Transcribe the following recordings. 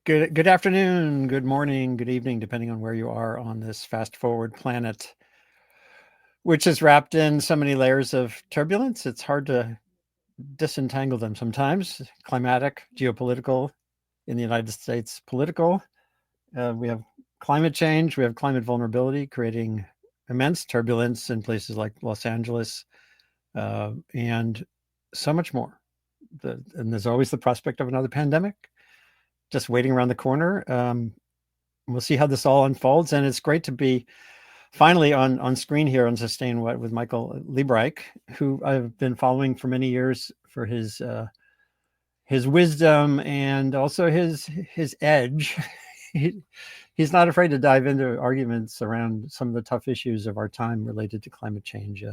Good afternoon, good morning, good evening, depending on where you are on this fast forward planet, which is wrapped in so many layers of turbulence. It's hard to disentangle them sometimes. Climatic, geopolitical, in the United States, political. We have climate change, we have climate vulnerability, creating immense turbulence in places like Los Angeles, and so much more. And there's always the prospect of another pandemic just waiting around the corner. We'll see how this all unfolds, and it's great to be finally on screen here on Sustain What with Michael Liebreich, who I've been following for many years for his wisdom and also his edge. he, he's not afraid to dive into arguments around some of the tough issues of our time related to climate change.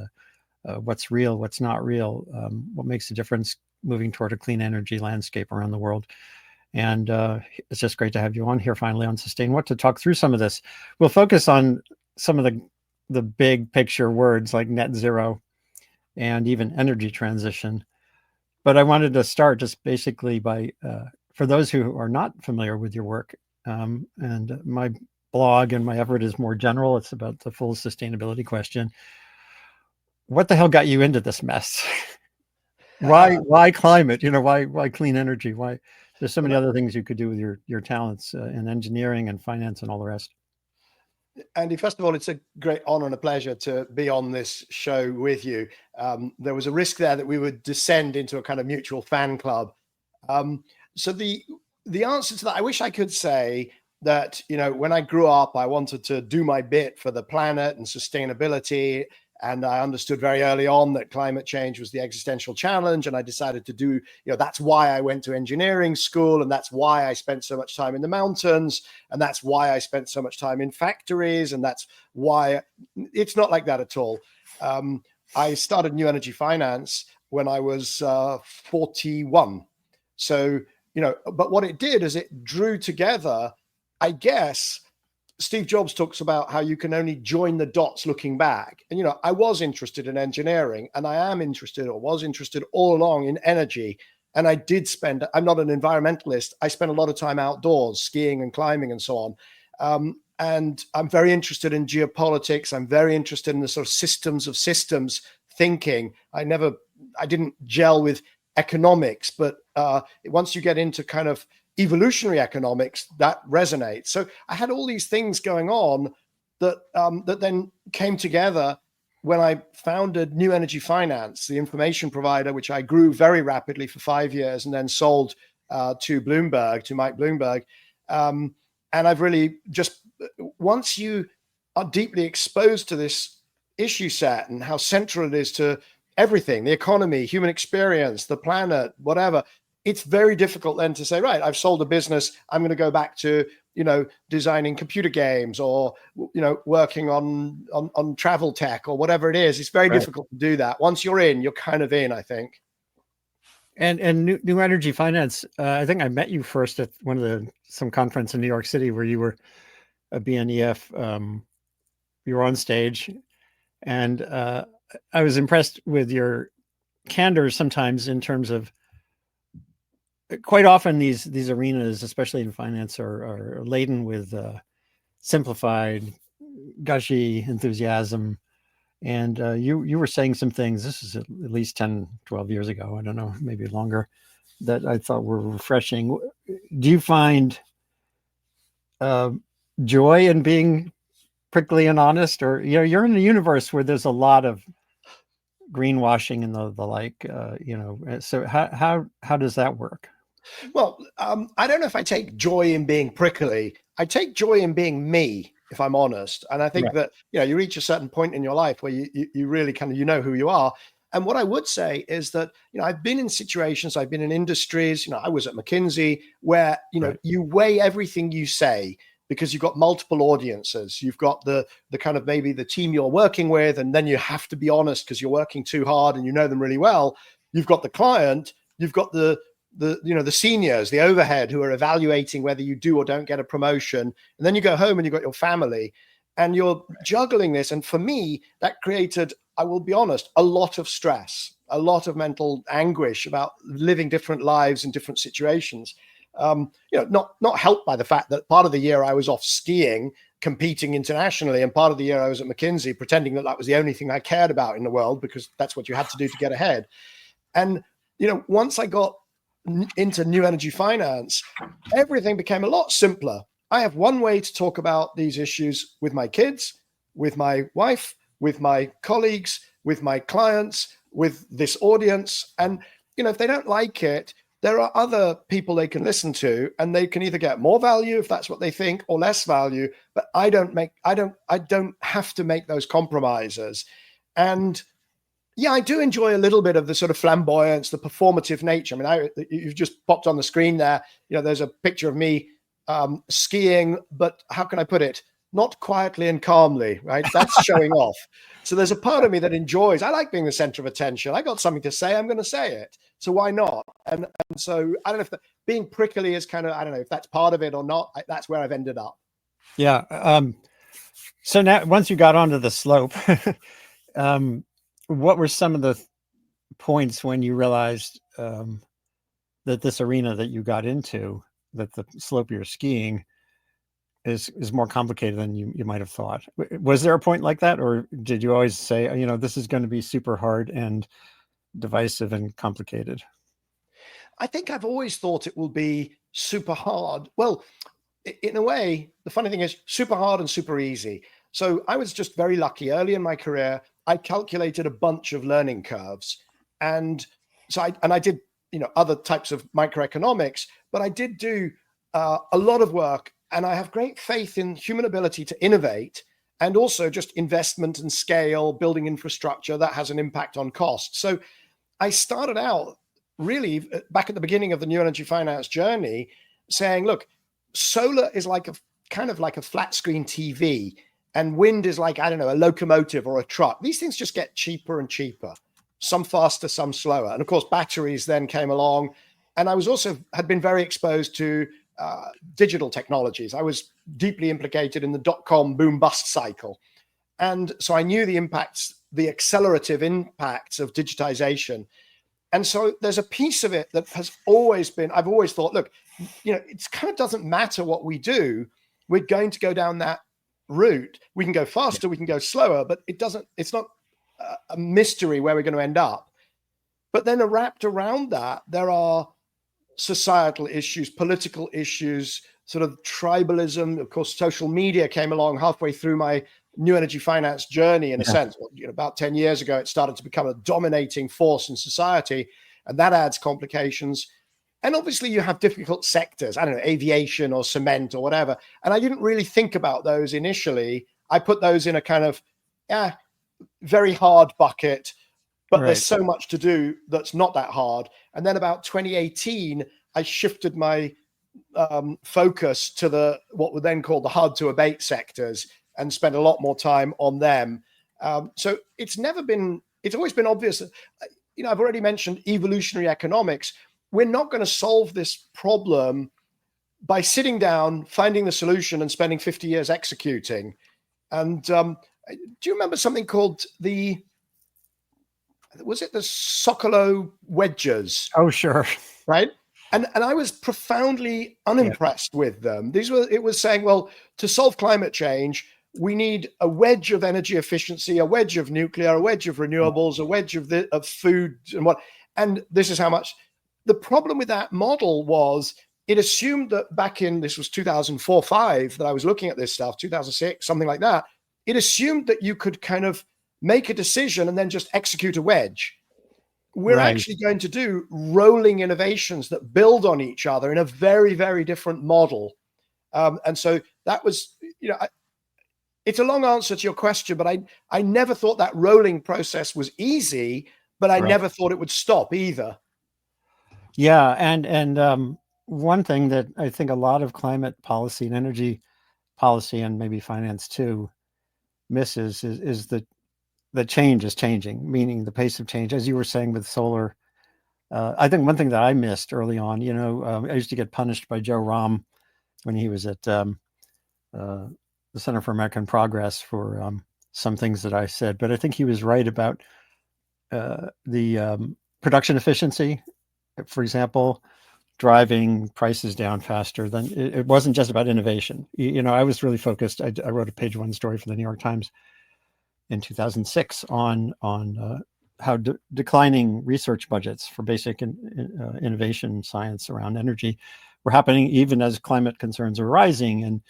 What's real, what's not real, what makes a difference moving toward a clean energy landscape around the world. And it's just great to have you on here finally on Sustain What to talk through some of this. We'll focus on some of the big picture words like net zero and even energy transition. But I wanted to start just basically by, for those who are not familiar with your work, and my blog and my effort is more general. It's about the full sustainability question. What the hell got you into this mess? Why climate? Why clean energy? Why there's so many other things you could do with your talents in engineering and finance and all the rest. Andy, first of all, it's a great honor and a pleasure to be on this show with you. There was a risk there that we would descend into a kind of mutual fan club. So the answer to that, I wish I could say that, when I grew up, I wanted to do my bit for the planet and sustainability. And I understood very early on that climate change was the existential challenge. And I decided to do, that's why I went to engineering school. And that's why I spent so much time in the mountains. And that's why I spent so much time in factories. And that's why it's not like that at all. I started New Energy Finance when I was 41. So, but what it did is it drew together, I guess, Steve Jobs talks about how you can only join the dots looking back. And, I was interested in engineering, and I am interested or was interested all along in energy. And I'm not an environmentalist. I spent a lot of time outdoors, skiing and climbing and so on. And I'm very interested in geopolitics. I'm very interested in the sort of systems of systems thinking. I didn't gel with economics, but once you get into kind of evolutionary economics, that resonates. So I had all these things going on that then came together when I founded New Energy Finance, the information provider, which I grew very rapidly for 5 years and then sold to Mike Bloomberg. And I've really just, once you are deeply exposed to this issue set and how central it is to everything, the economy, human experience, the planet, whatever, it's very difficult then to say, right, I've sold a business, I'm going to go back to, designing computer games or, working on travel tech or whatever it is. It's very difficult to do that. Once you're in, you're kind of in, I think. And New Energy Finance, I think I met you first at some conference in New York City where you were a BNEF, you were on stage, and I was impressed with your candor sometimes in terms of, quite often these arenas, especially in finance, are laden with simplified, gushy enthusiasm. And you were saying some things, this is at least 10, 12 years ago, I don't know, maybe longer, that I thought were refreshing. Do you find joy in being prickly and honest? Or, you're in a universe where there's a lot of greenwashing and the like, so how does that work? Well, I don't know if I take joy in being prickly. I take joy in being me, if I'm honest. And I think that, you reach a certain point in your life where you really kind of, who you are. And what I would say is that, I've been in situations, I've been in industries, I was at McKinsey, where, you weigh everything you say because you've got multiple audiences. You've got the kind of maybe the team you're working with, and then you have to be honest because you're working too hard and you know them really well. You've got the client, you've got the seniors, the overhead who are evaluating whether you do or don't get a promotion. And then you go home and you've got your family and you're juggling this. And for me, that created, I will be honest, a lot of stress, a lot of mental anguish about living different lives in different situations. Not helped by the fact that part of the year I was off skiing, competing internationally, and part of the year I was at McKinsey, pretending that that was the only thing I cared about in the world, because that's what you had to do to get ahead. And once I got into new energy finance, everything became a lot simpler. I have one way to talk about these issues with my kids, with my wife, with my colleagues, with my clients, with this audience. And, if they don't like it, there are other people they can listen to, and they can either get more value if that's what they think, or less value. But I don't have to make those compromises. And yeah, I do enjoy a little bit of the sort of flamboyance, the performative nature. I mean, you've just popped on the screen there. There's a picture of me skiing, but how can I put it? Not quietly and calmly, right? That's showing off. So there's a part of me that enjoys. I like being the center of attention. I got something to say. I'm going to say it. So why not? And so I don't know if being prickly is kind of, I don't know if that's part of it or not. That's where I've ended up. Yeah. So now, once you got onto the slope, what were some of the points when you realized that this arena that you got into, that the slope you're skiing is more complicated than you might have thought? Was there a point like that, or did you always say, this is going to be super hard and divisive and complicated? I think I've always thought it will be super hard. Well, in a way, the funny thing is super hard and super easy. So I was just very lucky early in my career. I calculated a bunch of learning curves. And so I did, other types of microeconomics, but I did do a lot of work. And I have great faith in human ability to innovate, and also just investment and scale, building infrastructure that has an impact on cost. So I started out really back at the beginning of the new energy finance journey saying, look, solar is like kind of like a flat screen TV, and wind is like, I don't know, a locomotive or a truck. These things just get cheaper and cheaper, some faster, some slower. And of course, batteries then came along. And I had been very exposed to digital technologies. I was deeply implicated in the dot-com boom bust cycle. And so I knew the accelerative impacts of digitization. And so there's a piece of it that has always been, I've always thought, look, it kind of doesn't matter what we do. We're going to go down that route. We can go faster, we can go slower, but it's not a mystery where we're going to end up. But then wrapped around that, there are societal issues, political issues, sort of tribalism. Of course, social media came along halfway through my new energy finance journey, in a sense. About 10 years ago, it started to become a dominating force in society, and that adds complications. And obviously, you have difficult sectors, I don't know, aviation or cement or whatever. And I didn't really think about those initially. I put those in a kind of, very hard bucket. But there's so much to do that's not that hard. And then about 2018, I shifted my focus to what were then called the hard to abate sectors, and spent a lot more time on them. So it's always been obvious. I've already mentioned evolutionary economics. We're not going to solve this problem by sitting down, finding the solution, and spending 50 years executing. And do you remember something called was it the Sokolow wedges? Oh, sure. Right. And I was profoundly unimpressed with them. It was saying, well, to solve climate change, we need a wedge of energy efficiency, a wedge of nuclear, a wedge of renewables, a wedge of food and this is how much. The problem with that model was it assumed that this was 2004-5 that I was looking at this stuff, 2006, something like that. It assumed that you could kind of make a decision and then just execute a wedge. We're actually going to do rolling innovations that build on each other in a very, very different model. And so that was, it's a long answer to your question, but I never thought that rolling process was easy, but I never thought it would stop either. Yeah. And one thing that I think a lot of climate policy and energy policy, and maybe finance too, misses is that the change is changing, meaning the pace of change, as you were saying with solar. I think one thing that I missed early on, I used to get punished by Joe Rahm when he was at the Center for American Progress for some things that I said. But I think he was right about the production efficiency, for example. driving prices down faster. Then it wasn't just about innovation. I was really focused. I wrote a page one story for the New York Times in 2006 on how declining research budgets for basic innovation science around energy were happening even as climate concerns are rising.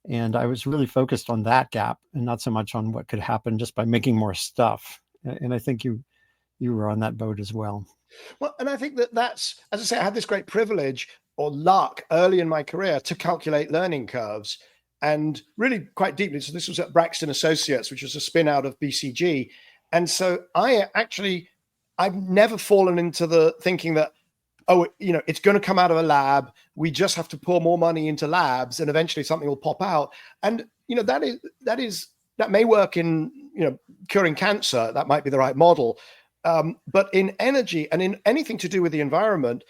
And I was really focused on that gap and not so much on what could happen just by making more stuff. And I think you were on that boat as well. Well, and I think that's, as I say, I had this great privilege or luck early in my career to calculate learning curves, and really quite deeply. So this was at Braxton Associates, which was a spin out of BCG. And so I've never fallen into the thinking that, oh, it's going to come out of a lab. We just have to pour more money into labs and eventually something will pop out. And, that may work in, curing cancer. That might be the right model. But in energy and in anything to do with the environment,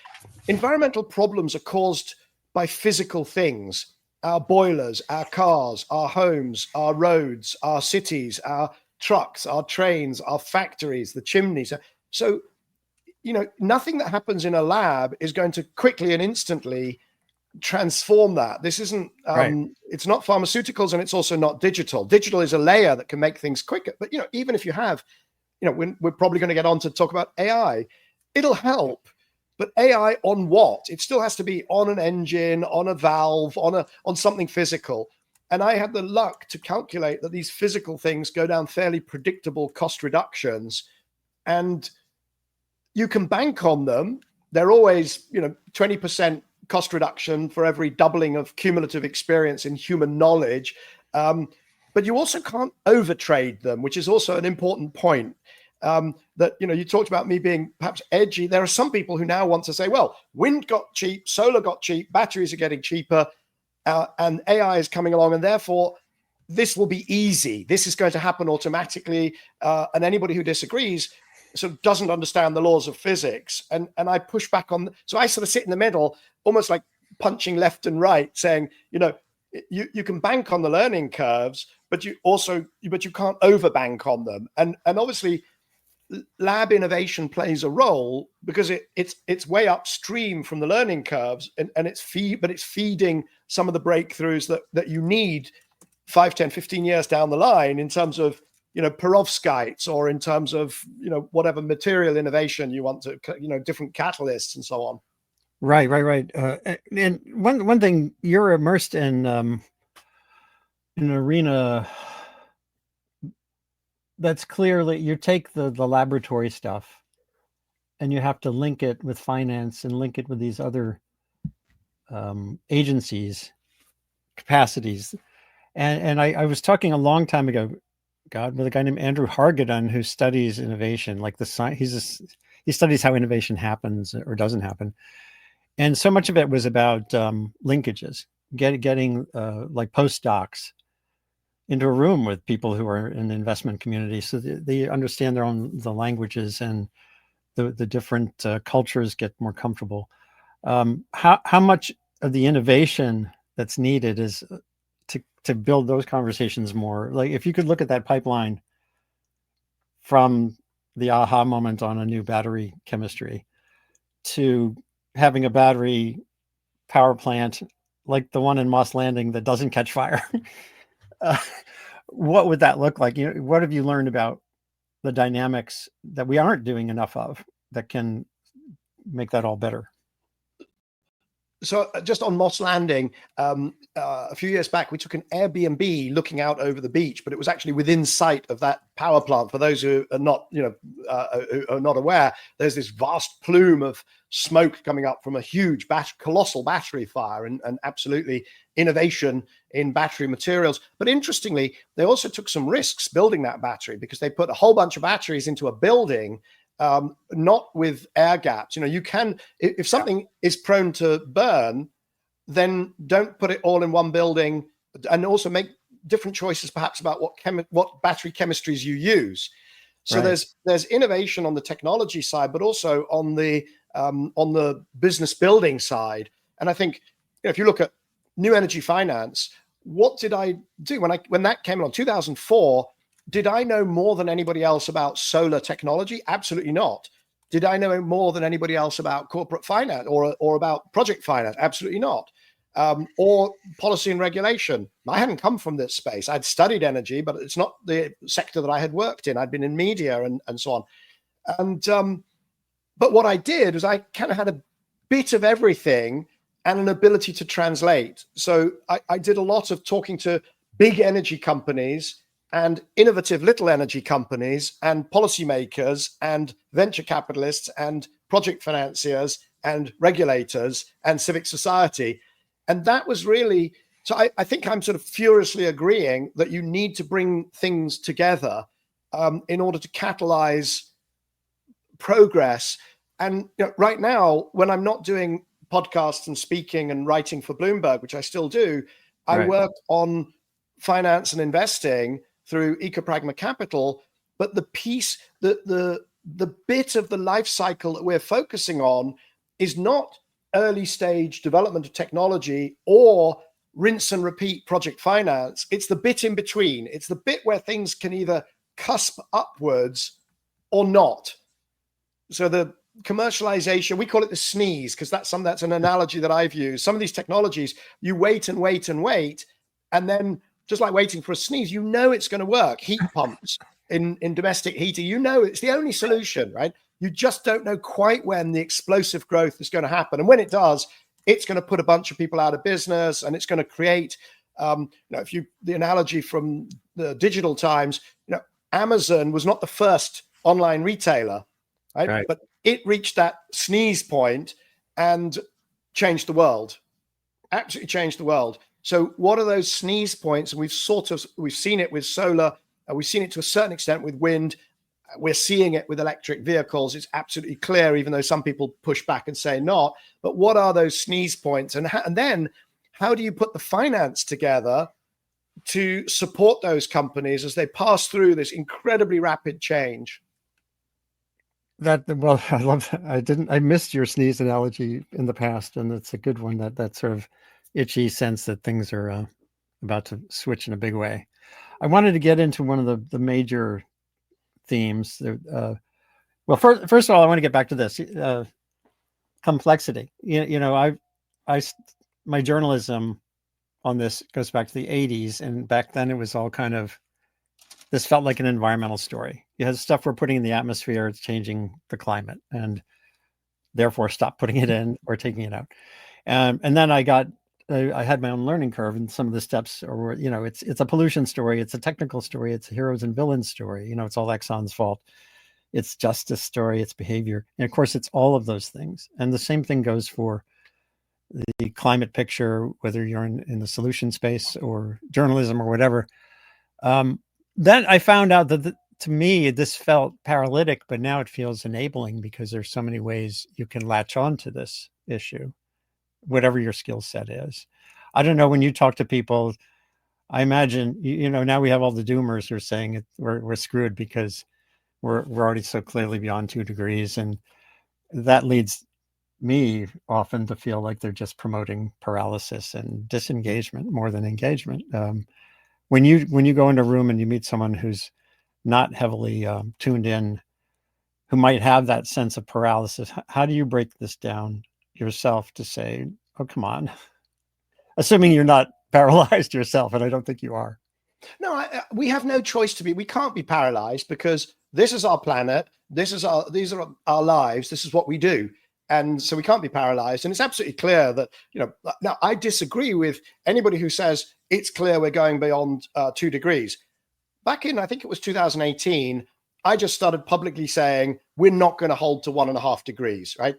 environmental problems are caused by physical things. Our boilers, our cars, our homes, our roads, our cities, our trucks, our trains, our factories, the chimneys. So, nothing that happens in a lab is going to quickly and instantly transform that. This isn't, Right. It's not pharmaceuticals, and it's also not digital. Digital is a layer that can make things quicker. But, even if you have, we're probably going to get on to talk about AI, it'll help. But AI on what? It still has to be on an engine, on a valve, on something physical. And I had the luck to calculate that these physical things go down fairly predictable cost reductions, and you can bank on them. They're always, 20% cost reduction for every doubling of cumulative experience in human knowledge. But you also can't overtrade them, which is also an important point. That, you talked about me being perhaps edgy. There are some people who now want to say, well, wind got cheap, solar got cheap, batteries are getting cheaper, and AI is coming along, and therefore this will be easy. This is going to happen automatically. And anybody who disagrees sort of doesn't understand the laws of physics. And I push back on. So I sort of sit in the middle, almost like punching left and right, saying, you can bank on the learning curves, but you can't overbank on them. And obviously, lab innovation plays a role because it's way upstream from the learning curves, and it's feeding some of the breakthroughs that you need 5, 10, 15 years down the line in terms of, perovskites, or in terms of, whatever material innovation you want to, different catalysts and so on. Right. And one thing, you're immersed in an arena that's clearly, you take the laboratory stuff and you have to link it with finance and link it with these other agencies, capacities. And I was talking a long time ago, with a guy named Andrew Hargadon, who studies innovation, like the science. He studies how innovation happens or doesn't happen. And so much of it was about linkages, getting like postdocs into a room with people who are in the investment community, so they understand the languages, and the different cultures get more comfortable. How much of the innovation that's needed is to build those conversations more? Like, if you could look at that pipeline from the aha moment on a new battery chemistry to having a battery power plant like the one in Moss Landing that doesn't catch fire, what would that look like? What have you learned about the dynamics that we aren't doing enough of that can make that all better? So just on Moss Landing, a few years back, we took an Airbnb looking out over the beach, but it was actually within sight of that power plant. For those who are not, who are not aware, there's this vast plume of smoke coming up from a huge, colossal battery fire, and absolutely innovation in battery materials. But interestingly, they also took some risks building that battery, because they put a whole bunch of batteries into a building, not with air gaps. You can, if something is prone to burn, then don't put it all in one building, and also make different choices perhaps about what battery chemistries you use. So right. There's innovation on the technology side, but also on the business building side. And I think, if you look at new energy finance, what did I do when that came along, 2004? Did I know more than anybody else about solar technology? Absolutely not. Did I know more than anybody else about corporate finance or about project finance? Absolutely not. Or policy and regulation. I hadn't come from this space. I'd studied energy, but it's not the sector that I had worked in. I'd been in media and so on. And but what I did was I kind of had a bit of everything and an ability to translate. So I did a lot of talking to big energy companies and innovative little energy companies and policymakers and venture capitalists and project financiers and regulators and civic society. And that was really, so I think I'm sort of furiously agreeing that you need to bring things together in order to catalyze progress. And right now, when I'm not doing podcasts and speaking and writing for Bloomberg, which I still do, I work on finance and investing through Ecopragma Capital. But the piece, the bit of the life cycle that we're focusing on is not early stage development of technology or rinse and repeat project finance. It's the bit in between. It's the bit where things can either cusp upwards or not. So the commercialization, we call it the sneeze, because that's an analogy that I've used. Some of these technologies, you wait and wait and wait, and then just like waiting for a sneeze, you know it's going to work. Heat pumps in domestic heating, you know it's the only solution, right? You just don't know quite when the explosive growth is going to happen. And when it does, it's going to put a bunch of people out of business, and it's going to create, the analogy from the digital times, Amazon was not the first online retailer, right? But it reached that sneeze point and changed the world, absolutely changed the world. So what are those sneeze points? And we've seen it with solar, we've seen it to a certain extent with wind. We're seeing it with electric vehicles. It's absolutely clear, even though some people push back and say not. But what are those sneeze points? And then how do you put the finance together to support those companies as they pass through this incredibly rapid change? I love that. I missed your sneeze analogy in the past, and it's a good one, that sort of itchy sense that things are about to switch in a big way. I wanted to get into one of the major themes. Well, first of all, I want to get back to this complexity. My journalism on this goes back to the 80s, and back then it was all kind of, this felt like an environmental story. You had stuff we're putting in the atmosphere, it's changing the climate, and therefore stop putting it in or taking it out. And then I had my own learning curve, and some of the steps are, it's a pollution story, it's a technical story, it's a heroes and villains story. It's all Exxon's fault. It's justice story, it's behavior. And of course, it's all of those things. And the same thing goes for the climate picture, whether you're in the solution space or journalism or whatever. Then I found out that to me, this felt paralytic, but now it feels enabling, because there's so many ways you can latch on to this issue, whatever your skill set is. I don't know, when you talk to people, I imagine, now we have all the doomers who are saying we're screwed because we're already so clearly beyond 2 degrees. And that leads me often to feel like they're just promoting paralysis and disengagement more than engagement. When you go into a room and you meet someone who's not heavily tuned in, who might have that sense of paralysis, how do you break this down yourself to say, oh, come on, assuming you're not paralyzed yourself, and I don't think you are. No, we have no choice to be. We can't be paralyzed, because this is our planet. These are our lives. This is what we do. And so we can't be paralyzed. And it's absolutely clear that, now I disagree with anybody who says it's clear we're going beyond 2 degrees. Back in, I think it was 2018, I just started publicly saying, we're not going to hold to 1.5 degrees, right?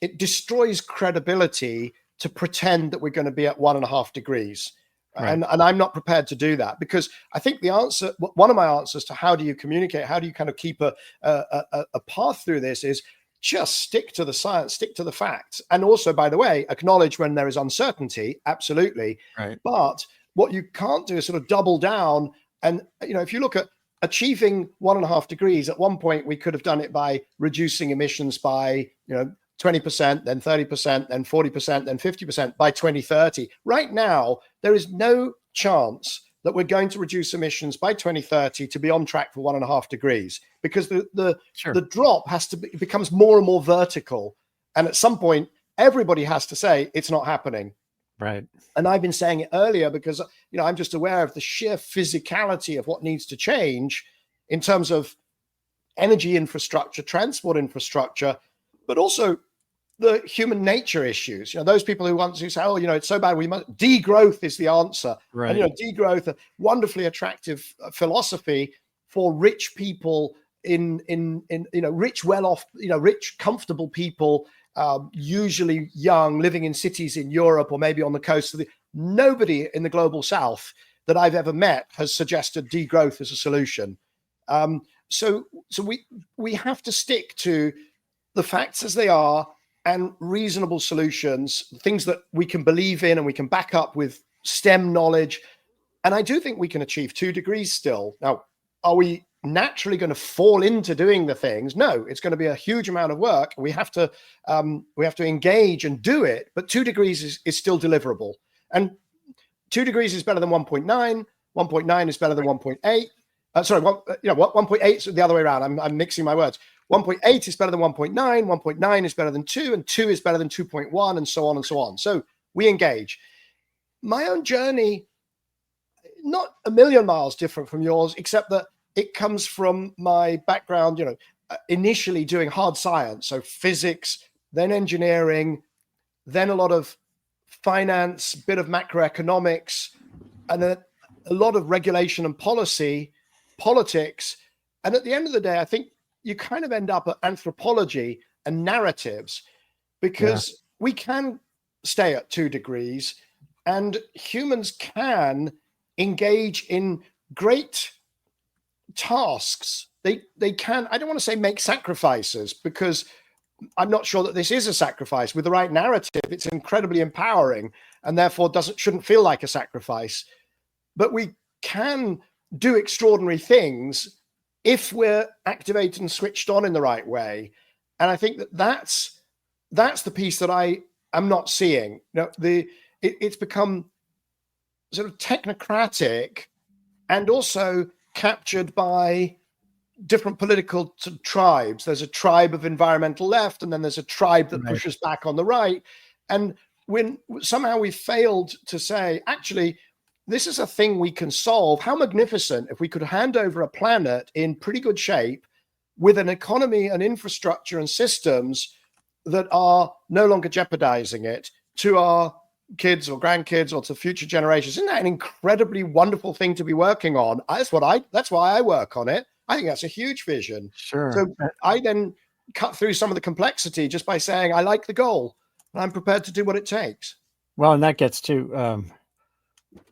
It destroys credibility to pretend that we're going to be at 1.5 degrees. Right. And I'm not prepared to do that, because I think one of my answers to how do you communicate, how do you kind of keep a path through this, is just stick to the science, stick to the facts. And also, by the way, acknowledge when there is uncertainty, absolutely. Right. But what you can't do is sort of double down. And, if you look at achieving 1.5 degrees, at one point we could have done it by reducing emissions by, 20%, then 30%, then 40%, then 50% by 2030. Right now, there is no chance that we're going to reduce emissions by 2030 to be on track for 1.5 degrees, because the drop becomes more and more vertical. And at some point, everybody has to say it's not happening. Right. And I've been saying it earlier because, I'm just aware of the sheer physicality of what needs to change in terms of energy infrastructure, transport infrastructure, but also the human nature issues. Those people who want to say, oh, it's so bad, degrowth is the answer. Right. And, degrowth, a wonderfully attractive philosophy for rich people in rich, well-off, rich, comfortable people, usually young, living in cities in Europe or maybe on the coast. Nobody in the global south that I've ever met has suggested degrowth as a solution. So we have to stick to the facts as they are and reasonable solutions, things that we can believe in and we can back up with STEM knowledge. And I do think we can achieve 2 degrees still. Now, are we naturally going to fall into doing the things? No, it's going to be a huge amount of work. We have to engage and do it, but 2 degrees is still deliverable. And 2 degrees is better than 1.9. 1.9 is better than 1.8. 1.8 is the other way around. I'm mixing my words. 1.8 is better than 1.9. 1.9 is better than 2, and 2 is better than 2.1, and so on and so on. So we engage. My own journey, not a million miles different from yours, except that it comes from my background, initially doing hard science, so physics, then engineering, then a lot of finance, bit of macroeconomics, and then a lot of regulation and politics. And at the end of the day, I think you kind of end up at anthropology and narratives, because we can stay at 2 degrees and humans can engage in great tasks. They can, I don't want to say make sacrifices, because I'm not sure that this is a sacrifice. With the right narrative, it's incredibly empowering and therefore shouldn't feel like a sacrifice. But we can do extraordinary things if we're activated and switched on in the right way. And I think that's the piece that I am not seeing. It's become sort of technocratic and also captured by different political tribes. There's a tribe of environmental left, and then there's a tribe that pushes back on the right. And when somehow we failed to say, actually, this is a thing we can solve. How magnificent if we could hand over a planet in pretty good shape with an economy and infrastructure and systems that are no longer jeopardizing it to our kids or grandkids or to future generations. Isn't that an incredibly wonderful thing to be working on? That's why I work on it. I think that's a huge vision. Sure. So I then cut through some of the complexity just by saying, I like the goal and I'm prepared to do what it takes. Well, and that gets to,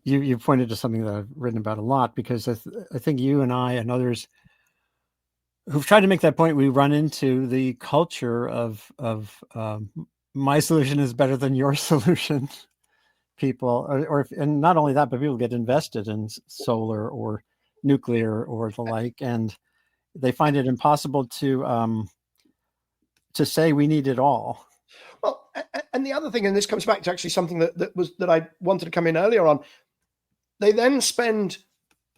you pointed to something that I've written about a lot, because I think you and I and others who've tried to make that point, we run into the culture of my solution is better than your solution. People, and not only that, but people get invested in solar or nuclear or the like, and they find it impossible to say we need it all. Well, and the other thing, and this comes back to actually something that I wanted to come in earlier on, they then spend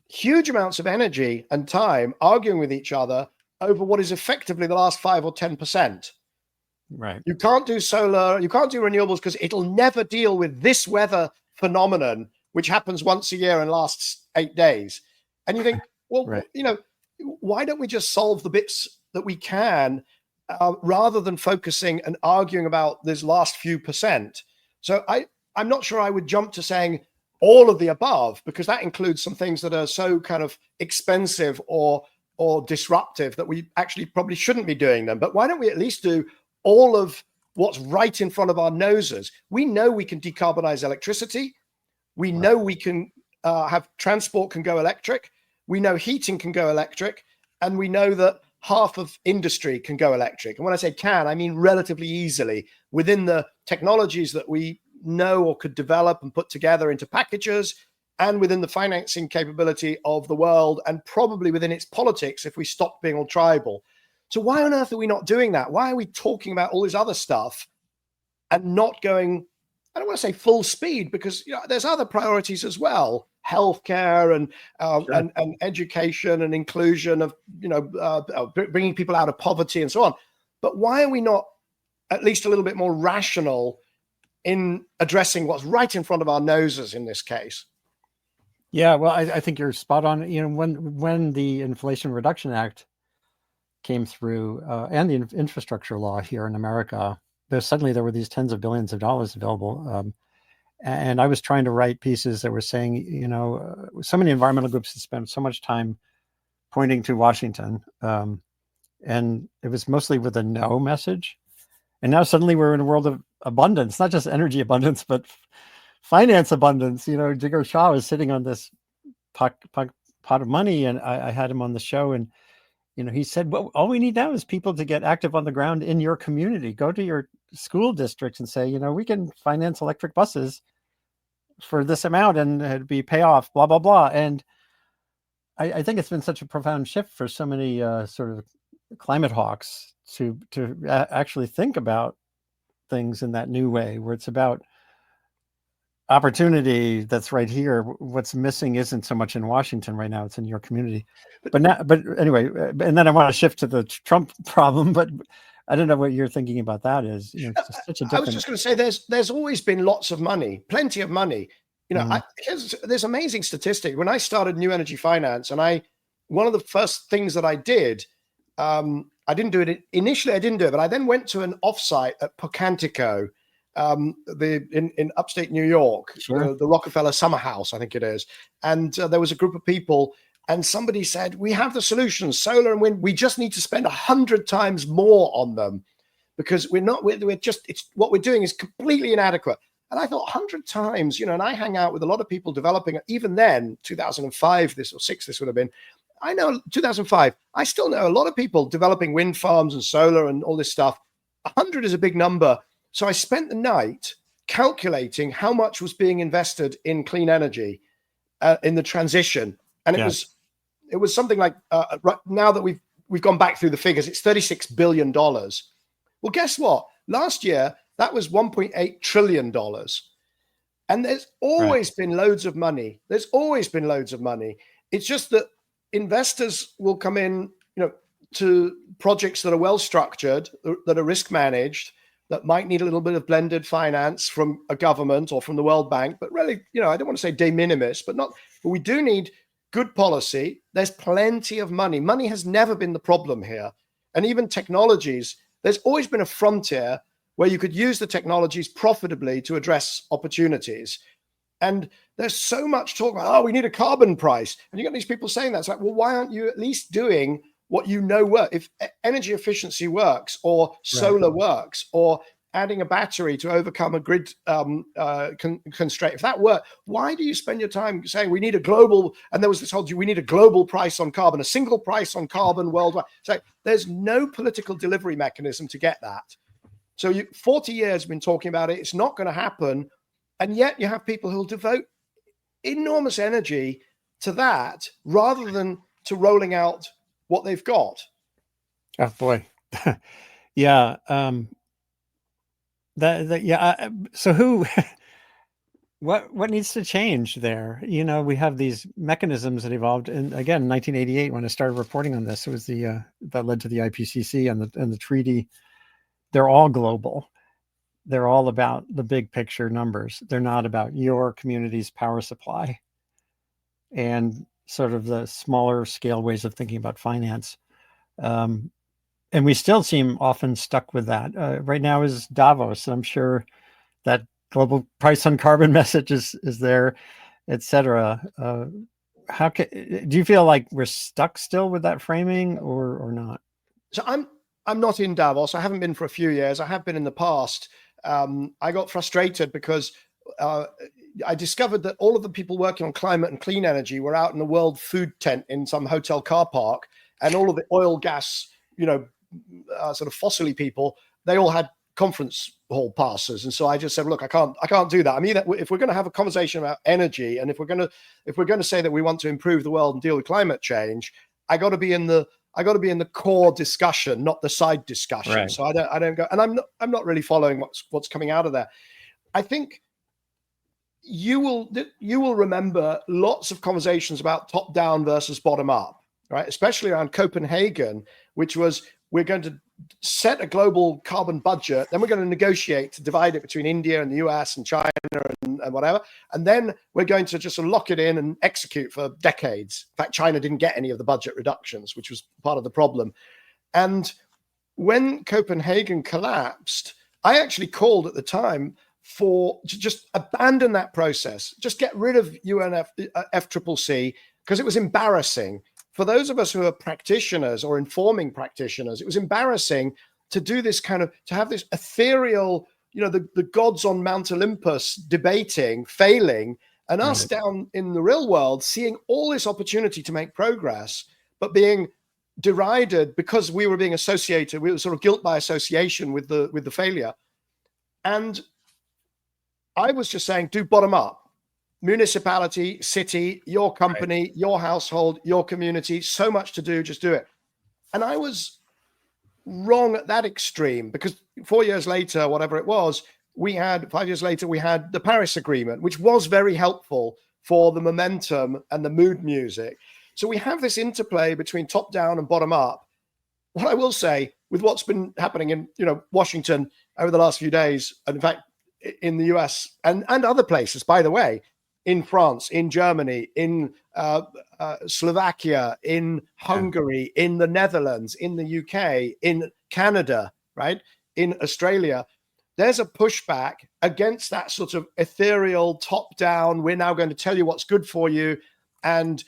huge amounts of energy and time arguing with each other over what is effectively the last 5 or 10%. Right. You can't do solar, you can't do renewables because it'll never deal with this weather phenomenon, which happens once a year and lasts 8 days. And you think, well, right. Why don't we just solve the bits that we can rather than focusing and arguing about this last few percent? So I'm not sure I would jump to saying all of the above, because that includes some things that are so kind of expensive or disruptive that we actually probably shouldn't be doing them. But why don't we at least do all of what's right in front of our noses? We know we can decarbonize electricity. We know we can have transport can go electric. We know heating can go electric. And we know that half of industry can go electric. And when I say can, I mean relatively easily within the technologies that we know or could develop and put together into packages, and within the financing capability of the world, and probably within its politics if we stop being all tribal. So why on earth are we not doing that? Why are we talking about all this other stuff and not going, I don't want to say full speed, because there's other priorities as well. healthcare and Sure. and education and inclusion of bringing people out of poverty and so on. But why are we not at least a little bit more rational in addressing what's right in front of our noses in this case? Yeah, well, I think you're spot on. When the Inflation Reduction Act came through, and the infrastructure law here in America, there were these tens of billions of dollars available. And I was trying to write pieces that were saying, so many environmental groups had spent so much time pointing to Washington, and it was mostly with a no message. And now suddenly we're in a world of abundance, not just energy abundance, but finance abundance. Jigar Shah is sitting on this pot of money, and I had him on the show, and he said, well, all we need now is people to get active on the ground in your community. Go to your school districts and say, we can finance electric buses for this amount and it'd be payoff, blah, blah, blah. And I think it's been such a profound shift for so many sort of climate hawks to actually think about things in that new way, where it's about opportunity that's right here. What's missing isn't so much in Washington right now; it's in your community. But anyway, and then I want to shift to the Trump problem. But I don't know what you're thinking about that. Is it's just such a different. I was just going to say, there's always been lots of money, plenty of money. There's amazing statistic. When I started New Energy Finance, and one of the first things that I did, I didn't do it initially. I didn't do it, but I then went to an offsite at Pocantico, in upstate New York, Sure. the Rockefeller Summer House, I think it is. And there was a group of people, and somebody said, we have the solutions, solar and wind. We just need to spend 100 times more on them because we're just, it's what we're doing is completely inadequate. And I thought 100 times, and I hang out with a lot of people developing, even then, 2005, this or six, this would have been, I know 2005, I still know a lot of people developing wind farms and solar and all this stuff. 100 is a big number. So I spent the night calculating how much was being invested in clean energy in the transition, and it was something like right now that we've gone back through the figures, it's $36 billion. Well, guess what? Last year that was $1.8 trillion, and there's always been loads of money. There's always been loads of money. It's just that investors will come in, to projects that are well structured, that are risk managed, that might need a little bit of blended finance from a government or from the World Bank, but really, I don't want to say de minimis, but we do need good policy. There's plenty of money. Money has never been the problem here. And even technologies, there's always been a frontier where you could use the technologies profitably to address opportunities. And there's so much talk about, we need a carbon price. And you got these people saying that. It's like, well, why aren't you at least doing what works? If energy efficiency works, or solar works, or adding a battery to overcome a grid constraint, if that works, why do you spend your time saying we need a global, and there was this whole, we need a global price on carbon, a single price on carbon worldwide? So there's no political delivery mechanism to get that. So 40 years been talking about it. It's not going to happen. And yet you have people who'll devote enormous energy to that rather than to rolling out what they've got. Oh boy. Yeah. So what needs to change there? We have these mechanisms that evolved, and again, in 1988, when I started reporting on this, it was that led to the IPCC and the treaty. They're all global. They're all about the big picture numbers. They're not about your community's power supply and sort of the smaller scale ways of thinking about finance. And we still seem often stuck with that. Right now is Davos. I'm sure that global price on carbon message is there, et cetera. Do you feel like we're stuck still with that framing or not? So I'm not in Davos. I haven't been for a few years. I have been in the past. I got frustrated because I discovered that all of the people working on climate and clean energy were out in the World Food Tent in some hotel car park, and all of the oil, gas, sort of fossily people, they all had conference hall passes. And so I just said, look, I can't do that. I mean, if we're going to have a conversation about energy, and if we're going to say that we want to improve the world and deal with climate change, I got to be in the core discussion, not the side discussion. Right. So I don't go, and I'm not really following what's coming out of there. I think you will remember lots of conversations about top down versus bottom up, right? Especially around Copenhagen, which was, we're going to set a global carbon budget, then we're going to negotiate to divide it between India and the US and China and whatever, and then we're going to just lock it in and execute for decades. In fact, China didn't get any of the budget reductions, which was part of the problem. And when Copenhagen collapsed, I actually called at the time for to just abandon that process, just get rid of UNFCCC, because it was embarrassing. For those of us who are practitioners or informing practitioners, it was embarrassing to do this kind of, to have this ethereal, the gods on Mount Olympus debating, failing, and us down in the real world seeing all this opportunity to make progress, but being derided because we were being associated, we were sort of guilt by association with the failure. And I was just saying, do bottom up. Municipality, city, your company, your household, your community, so much to do, just do it. And I was wrong at that extreme, because 4 years later, whatever it was, 5 years later, we had the Paris Agreement, which was very helpful for the momentum and the mood music. So we have this interplay between top down and bottom up. What I will say, with what's been happening in Washington over the last few days, and in fact, in the US and other places, by the way, in France, in Germany, in Slovakia, in Hungary, in the Netherlands, in the UK, in Canada, right, in Australia, there's a pushback against that sort of ethereal top-down, we're now going to tell you what's good for you, and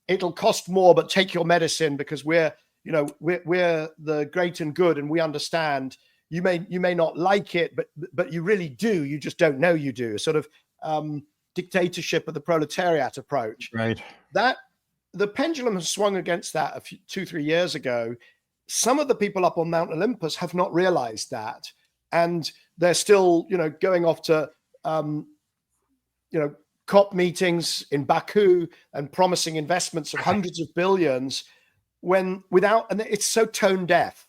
it'll cost more, but take your medicine because we're the great and good, and we understand. You may not like it, but you really do. You just don't know you do. A sort of dictatorship of the proletariat approach. Right. That the pendulum has swung against that 2-3 years ago. Some of the people up on Mount Olympus have not realized that, and they're still going off to COP meetings in Baku and promising investments of hundreds of billions and it's so tone deaf.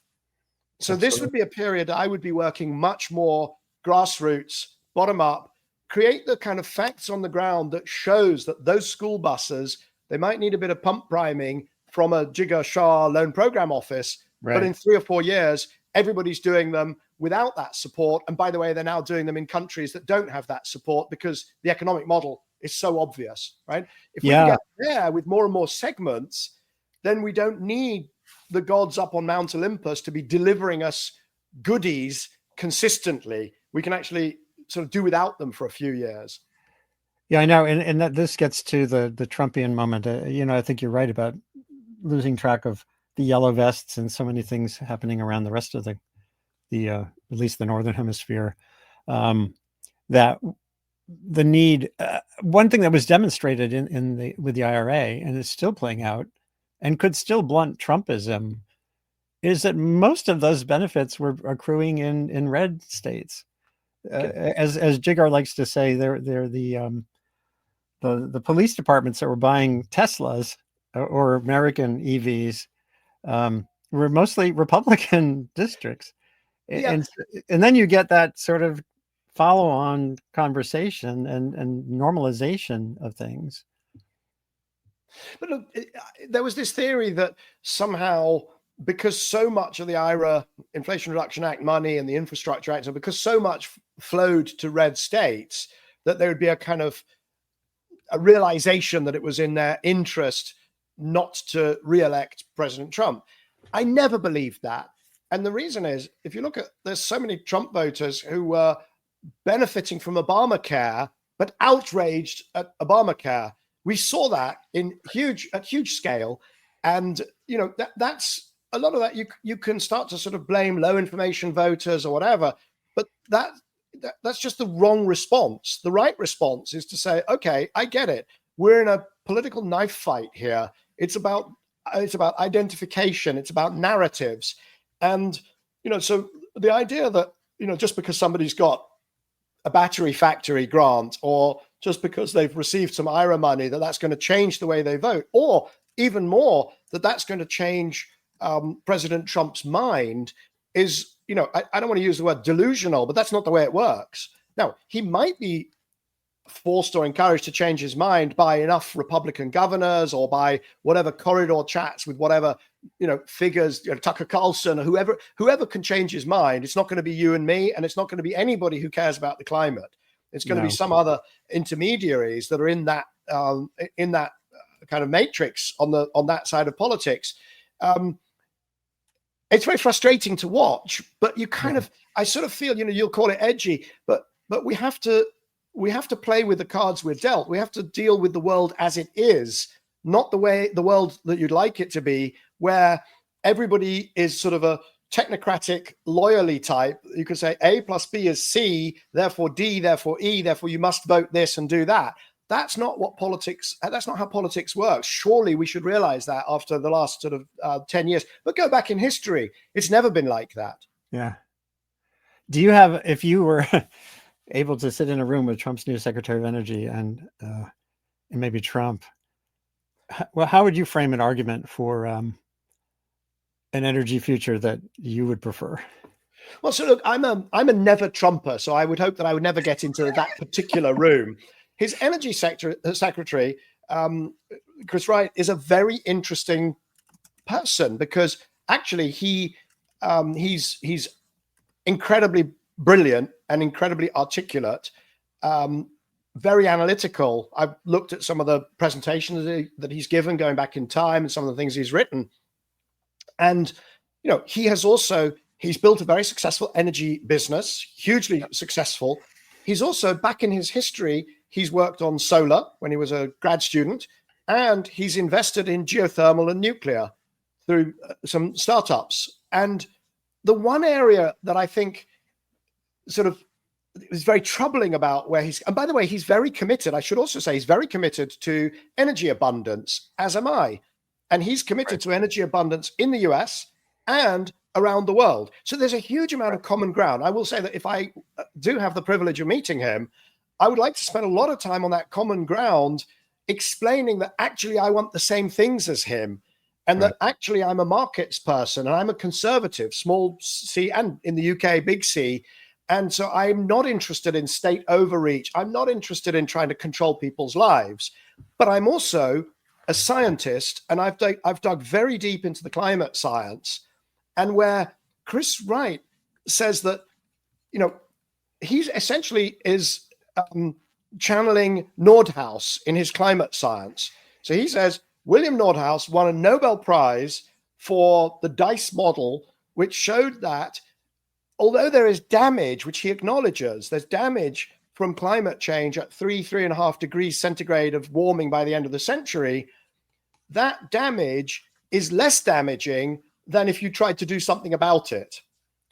So Absolutely. This would be a period I would be working much more grassroots, bottom up, create the kind of facts on the ground that shows that those school buses, they might need a bit of pump priming from a Jigar Shah loan program office, but in 3 or 4 years, everybody's doing them without that support. And by the way, they're now doing them in countries that don't have that support because the economic model is so obvious, right? If we get there with more and more segments, then we don't need the gods up on Mount Olympus to be delivering us goodies consistently. We can actually sort of do without them for a few years. Yeah, I know. And that this gets to the Trumpian moment. I think you're right about losing track of the yellow vests and so many things happening around the rest of the at least the Northern Hemisphere. That the need, one thing that was demonstrated with the IRA, and is still playing out, and could still blunt Trumpism, is that most of those benefits were accruing in red states. As Jigar likes to say, they're the police departments that were buying Teslas or American EVs were mostly Republican districts. And then you get that sort of follow-on conversation and normalization of things. But look, there was this theory that somehow, because so much of the IRA, Inflation Reduction Act money and the Infrastructure Act, because so much flowed to red states, that there would be a kind of a realization that it was in their interest not to re-elect President Trump. I never believed that. And the reason is, if you look at, there's so many Trump voters who were benefiting from Obamacare, but outraged at Obamacare. We saw that at huge scale. And, that's a lot of that. You can start to sort of blame low information voters or whatever, but that's just the wrong response. The right response is to say, okay, I get it. We're in a political knife fight here. It's about identification. It's about narratives. And, so the idea that, just because somebody's got a battery factory grant, or just because they've received some IRA money, that's going to change the way they vote, or even more, that's going to change President Trump's mind is, I don't want to use the word delusional, but that's not the way it works. Now, he might be forced or encouraged to change his mind by enough Republican governors or by whatever corridor chats with whatever, figures, Tucker Carlson or whoever can change his mind. It's not going to be you and me, and it's not going to be anybody who cares about the climate. It's going to be some other intermediaries that are in that kind of matrix on that side of politics. It's very frustrating to watch, but you I sort of feel, you'll call it edgy, but we have to play with the cards we're dealt. We have to deal with the world as it is, not the world that you'd like it to be, where everybody is sort of a technocratic loyalty type. You could say A plus B is C, therefore D, therefore E, therefore you must vote this and do that. That's not how politics works. Surely we should realize that after the last sort of 10 years. But go back in history, it's never been like that. Yeah. Do you have, if you were able to sit in a room with Trump's new Secretary of Energy and maybe Trump, well, how would you frame an argument for an energy future that you would prefer? Well, so look, I'm a never Trumper, so I would hope that I would never get into that particular room. His energy secretary, Chris Wright, is a very interesting person because actually he's incredibly brilliant and incredibly articulate, very analytical. I've looked at some of the presentations that he's given going back in time and some of the things he's written. And, he's built a very successful energy business, hugely successful. He's also, back in his history, he's worked on solar when he was a grad student, and he's invested in geothermal and nuclear through some startups. And the one area that I think sort of is very troubling about and by the way, he's very committed. I should also say he's very committed to energy abundance, as am I. And he's committed to energy abundance in the US and around the world. So there's a huge amount of common ground. I will say that if I do have the privilege of meeting him, I would like to spend a lot of time on that common ground, explaining that actually I want the same things as him, and that actually I'm a markets person and I'm a conservative, small c, and in the UK, big C. And so I'm not interested in state overreach. I'm not interested in trying to control people's lives, but I'm also a scientist, and I've dug very deep into the climate science, and where Chris Wright says that, he's essentially is channeling Nordhaus in his climate science. So he says William Nordhaus won a Nobel Prize for the DICE model, which showed that although there is damage, which he acknowledges, there's damage from climate change at 3.5 degrees centigrade of warming by the end of the century, that damage is less damaging than if you tried to do something about it,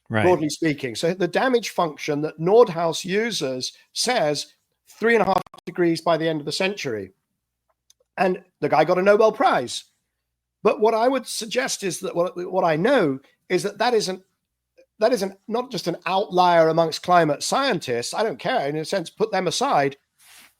broadly speaking. So the damage function that Nordhaus uses says 3.5 degrees by the end of the century. And the guy got a Nobel Prize. But what I would suggest is that what I know is that isn't not just an outlier amongst climate scientists. I don't care, in a sense, put them aside.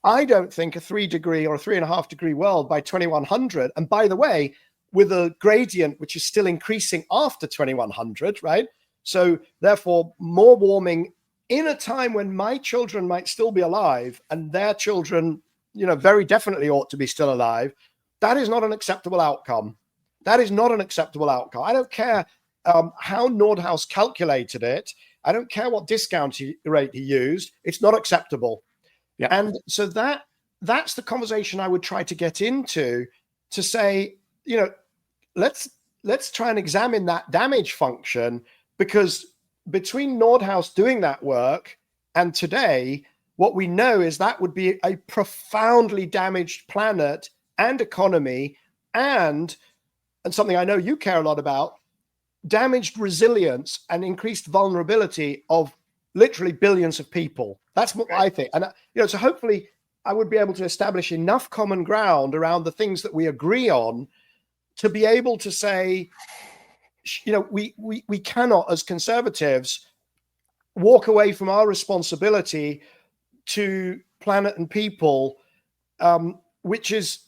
I don't think a 3 degree or a 3.5 degree world by 2100, and by the way, with a gradient which is still increasing after 2100, right? So therefore, more warming in a time when my children might still be alive and their children, very definitely ought to be still alive. That is not an acceptable outcome. That is not an acceptable outcome. I don't care how Nordhaus calculated it. I don't care what discount rate he used. It's not acceptable. Yeah. And so that's the conversation I would try to get into, to say, let's try and examine that damage function, because between Nordhaus doing that work and today, what we know is that would be a profoundly damaged planet and economy, and something I know you care a lot about, damaged resilience and increased vulnerability of literally billions of people. That's what I think. And, so hopefully I would be able to establish enough common ground around the things that we agree on to be able to say, we cannot, as conservatives, walk away from our responsibility to planet and people, which is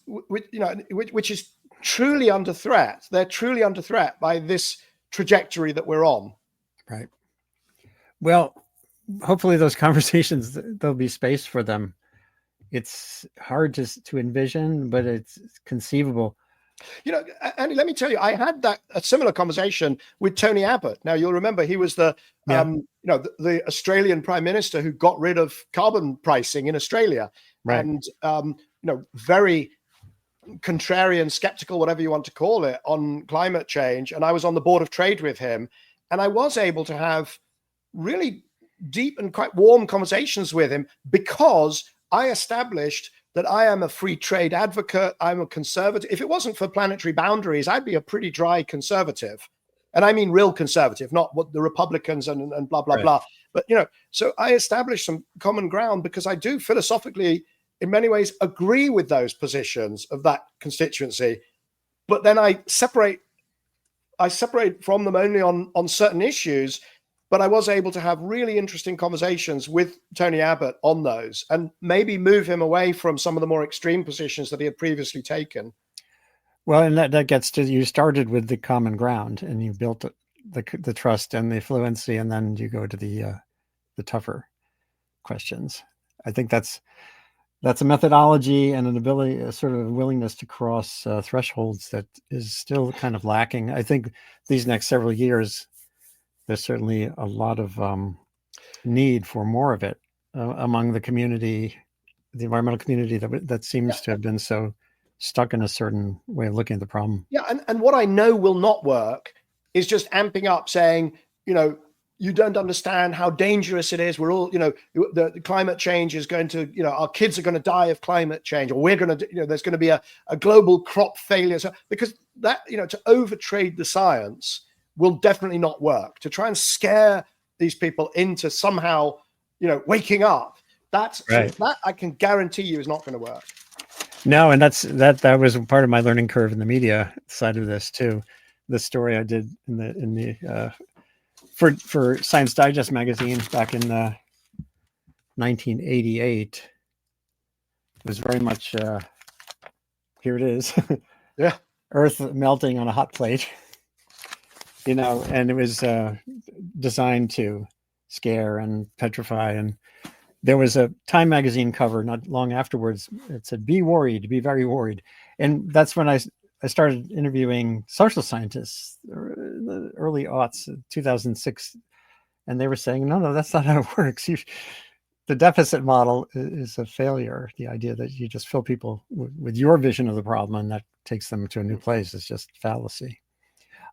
truly under threat. They're truly under threat by this trajectory that we're on. Right. Well, hopefully those conversations, there'll be space for them it's hard to envision, but it's conceivable. You know, Andy, let me tell you, I had a similar conversation with Tony Abbott. Now, you'll remember he was Yeah, the Australian Prime Minister who got rid of carbon pricing in Australia, right. and very contrarian, skeptical, whatever you want to call it, on climate change. And I was on the board of trade with him, and I was able to have really deep and quite warm conversations with him because I established that I am a free trade advocate. I'm a conservative. If it wasn't for planetary boundaries, I'd be a pretty dry conservative. And I mean real conservative, not what the Republicans and blah, blah, Right. blah. But, so I established some common ground because I do philosophically, in many ways, agree with those positions of that constituency. But then I separate from them only on certain issues. But I was able to have really interesting conversations with Tony Abbott on those and maybe move him away from some of the more extreme positions that he had previously taken. Well, and that gets to, you started with the common ground and you built the trust and the fluency, and then you go to the tougher questions. I think that's a methodology and an ability, a sort of willingness to cross thresholds that is still kind of lacking. I think these next several years, there's certainly a lot of need for more of it among the community, the environmental community that seems to have been so stuck in a certain way of looking at the problem. Yeah, and what I know will not work is just amping up, saying, you don't understand how dangerous it is. We're all, the climate change is going to, our kids are going to die of climate change, or we're going to, there's going to be a global crop failure. So, because that, to overtrade the science will definitely not work. To try and scare these people into somehow, waking up, that I can guarantee you is not going to work. No, and that was part of my learning curve in the media side of this too. The story I did in the for Science Digest magazine back in 1988 was very much here it is. Yeah. Earth melting on a hot plate. And it was designed to scare and petrify. And there was a Time magazine cover not long afterwards. It said, "Be worried, be very worried." And that's when I started interviewing social scientists in the early aughts, 2006. And they were saying, no, that's not how it works. The deficit model is a failure. The idea that you just fill people with your vision of the problem and that takes them to a new place is just fallacy.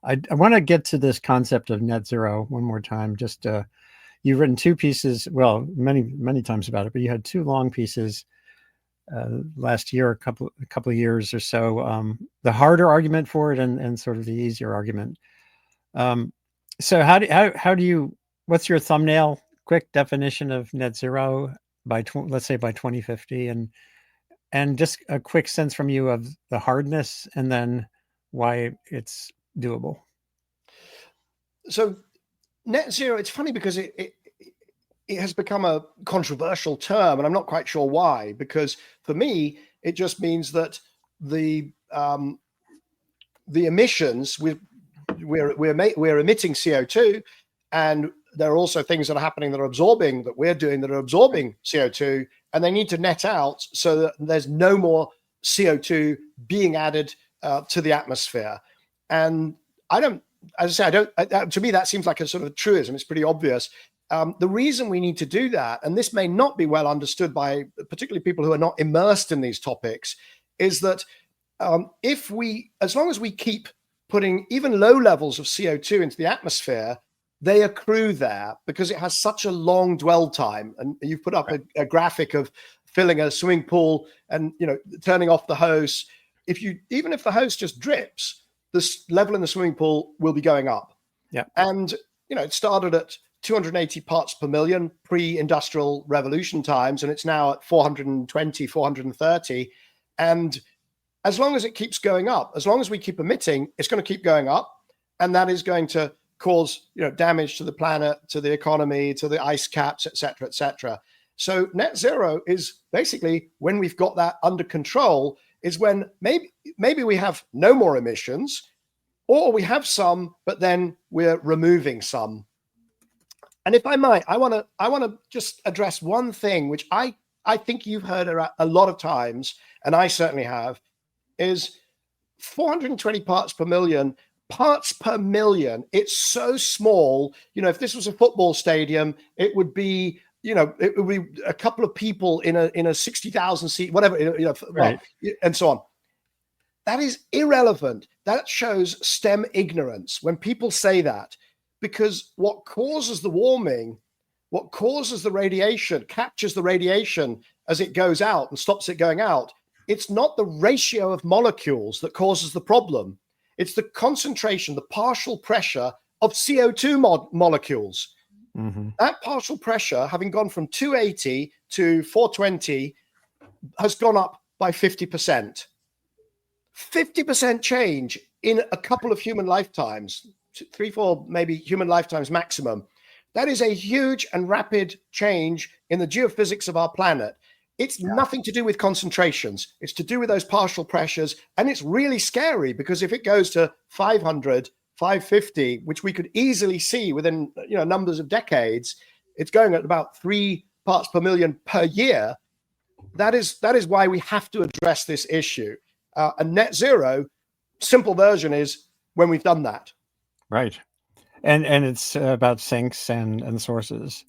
I want to get to this concept of net zero one more time. Just you've written two pieces, well, many times about it, but you had two long pieces last year, a couple of years or so. The harder argument for it and sort of the easier argument. So how do you? What's your thumbnail quick definition of net zero by let's say by 2050, and just a quick sense from you of the hardness and then why it's doable. So net zero, it's funny because it has become a controversial term, and I'm not quite sure why, because for me, it just means that the emissions, we're emitting CO2, and there are also things that are happening that we're doing that are absorbing CO2, and they need to net out so that there's no more CO2 being added to the atmosphere. And to me, that seems like a sort of truism. It's pretty obvious. The reason we need to do that, and this may not be well understood by particularly people who are not immersed in these topics, is that as long as we keep putting even low levels of CO2 into the atmosphere, they accrue there because it has such a long dwell time. And you've put up a graphic of filling a swimming pool and turning off the hose. Even if the hose just drips, the level in the swimming pool will be going up. Yeah. And it started at 280 parts per million pre-industrial revolution times, and it's now at 420, 430. And as long as it keeps going up, as long as we keep emitting, it's going to keep going up, and that is going to cause damage to the planet, to the economy, to the ice caps, et cetera, et cetera. So net zero is basically, when we've got that under control, is when maybe we have no more emissions, or we have some, but then we're removing some. And if I might, I want to just address one thing which I I think you've heard a lot of times, and I certainly have, is 420 parts per million. Parts per million. It's so small. If this was a football stadium, it would be, it would be a couple of people in a 60,000 seat, whatever, Right. and so on. That is irrelevant. That shows STEM ignorance when people say that, because what causes the warming, what causes the radiation, captures the radiation as it goes out and stops it going out, it's not the ratio of molecules that causes the problem. It's the concentration, the partial pressure of CO2 molecules. Mm-hmm. That partial pressure, having gone from 280 to 420, has gone up by 50%. 50% change in a couple of human lifetimes, 3, 4, maybe human lifetimes maximum. That is a huge and rapid change in the geophysics of our planet. It's nothing to do with concentrations. It's to do with those partial pressures. And it's really scary, because if it goes to 500, 550, which we could easily see within numbers of decades, it's going at about 3 parts per million per year. That is why we have to address this issue. And net zero, simple version is when we've done that. Right. And it's about sinks and sources.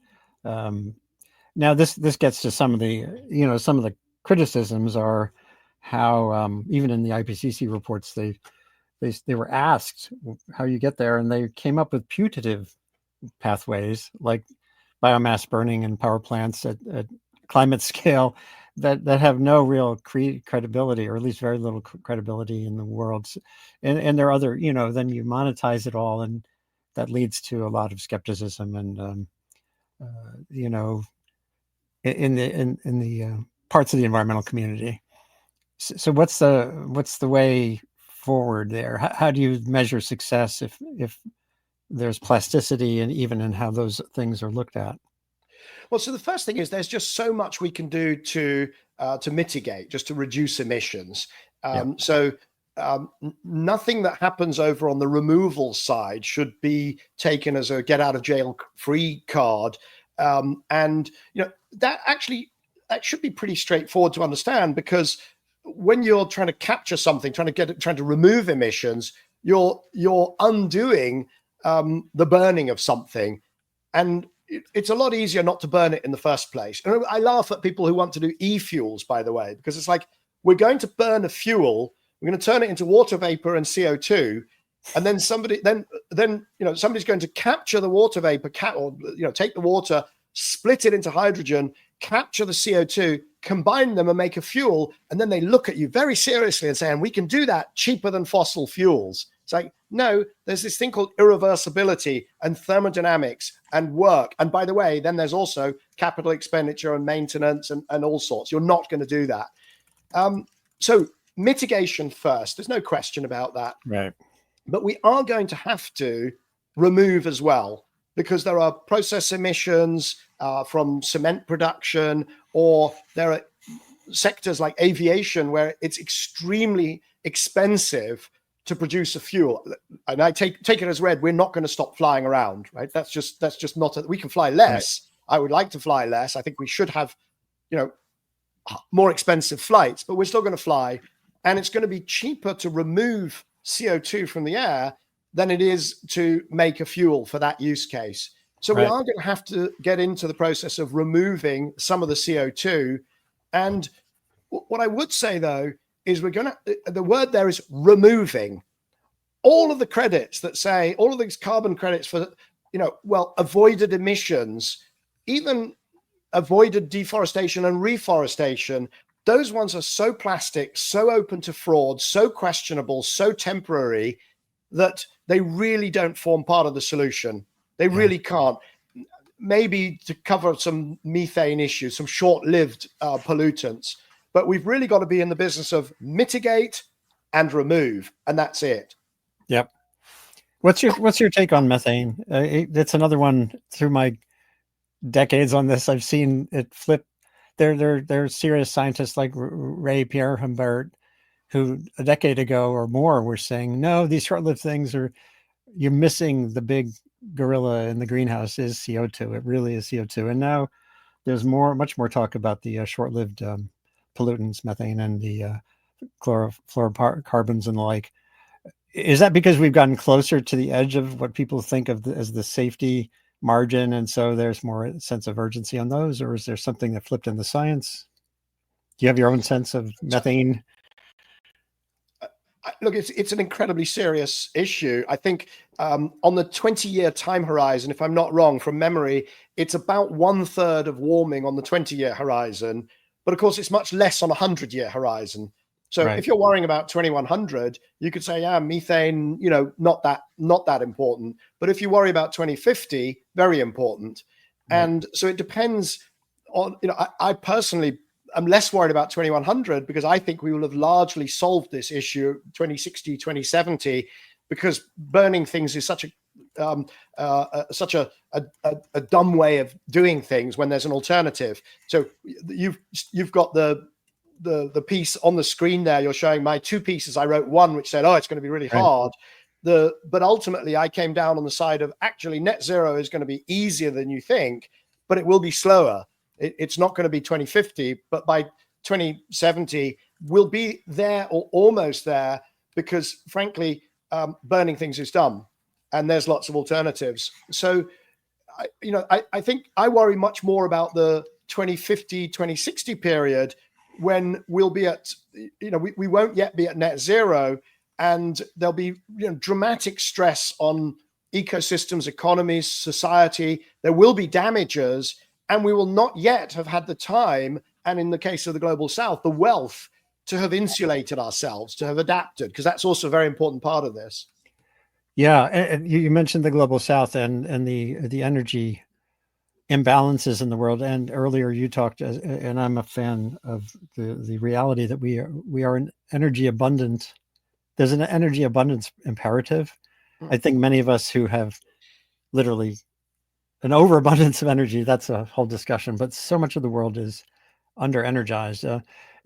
Now this gets to some of the criticisms are how even in the IPCC reports they were asked how you get there, and they came up with putative pathways like biomass burning and power plants at climate scale that have no real credibility, or at least very little credibility in the world. And there are other, then you monetize it all, and that leads to a lot of skepticism and in the parts of the environmental community. So what's the way forward there? How do you measure success if there's plasticity and even in how those things are looked at? Well, so the first thing is there's just so much we can do to mitigate, just to reduce emissions. So nothing that happens over on the removal side should be taken as a get out of jail free card. And that should be pretty straightforward to understand, because when you're trying to capture something, trying to remove emissions, you're undoing the burning of something, and it's a lot easier not to burn it in the first place. And I laugh at people who want to do e-fuels, by the way, because it's like, we're going to burn a fuel, we're going to turn it into water vapor and CO2, and then somebody's going to capture the water vapor, or take the water, split it into hydrogen, capture the CO2, combine them and make a fuel, and then they look at you very seriously and say, and we can do that cheaper than fossil fuels. It's like, no, there's this thing called irreversibility and thermodynamics and work. And by the way, then there's also capital expenditure and maintenance and all sorts. You're not going to do that. So mitigation first, there's no question about that. Right. But we are going to have to remove as well, because there are process emissions from cement production, or there are sectors like aviation where it's extremely expensive to produce a fuel. And I take it as read, we're not going to stop flying around, right? That's just not we can fly less. Right. I would like to fly less. I think we should have, more expensive flights, but we're still going to fly. And it's going to be cheaper to remove CO2 from the air than it is to make a fuel for that use case. So we are going to have to get into the process of removing some of the CO2. And what I would say, though, is the word there is removing. All of the credits that say, all of these carbon credits for, avoided emissions, even avoided deforestation and reforestation, those ones are so plastic, so open to fraud, so questionable, so temporary, that they really don't form part of the solution. They really can't. Maybe to cover some methane issues, some short-lived pollutants, but we've really got to be in the business of mitigate and remove, and that's it. Yep. What's your take on methane? It's another one. Through my decades on this, I've seen it flip. There's serious scientists like Ray Pierre Humbert, who a decade ago or more were saying, no, these short-lived things you're missing the big gorilla in the greenhouse is CO2. It really is CO2. And now there's much more talk about the short-lived pollutants, methane, and the chlorofluorocarbons and the like. Is that because we've gotten closer to the edge of what people think of as the safety margin, and so there's more sense of urgency on those, or is there something that flipped in the science? Do you have your own sense of methane? Look, it's an incredibly serious issue. I think on the 20-year time horizon, if I'm not wrong, from memory, it's about 1/3 of warming on the 20-year horizon. But of course, it's much less on a 100-year horizon. So Right. if you're worrying about 2100, you could say, yeah, methane, not that important. But if you worry about 2050, very important. Right. And so it depends on, I personally, I'm less worried about 2100 because I think we will have largely solved this issue 2060, 2070, because burning things is such a dumb way of doing things when there's an alternative. So you've got the piece on the screen there. You're showing my two pieces. I wrote one which said, "Oh, it's going to be really Right. hard." But ultimately, I came down on the side of actually net zero is going to be easier than you think, but it will be slower. It's not going to be 2050, but by 2070, we'll be there or almost there because, frankly, burning things is dumb, and there's lots of alternatives. So, I think I worry much more about the 2050, 2060 period when we'll be at, we won't yet be at net zero, and there'll be dramatic stress on ecosystems, economies, society. There will be damages, and we will not yet have had the time, and in the case of the global south, the wealth to have insulated ourselves, to have adapted, because that's also a very important part of this. Yeah, and you mentioned the global south and the energy imbalances in the world. And earlier you talked, and I'm a fan of the reality that we are an energy abundant. There's an energy abundance imperative. I think many of us who have literally an overabundance of energy, that's a whole discussion, but so much of the world is under energized.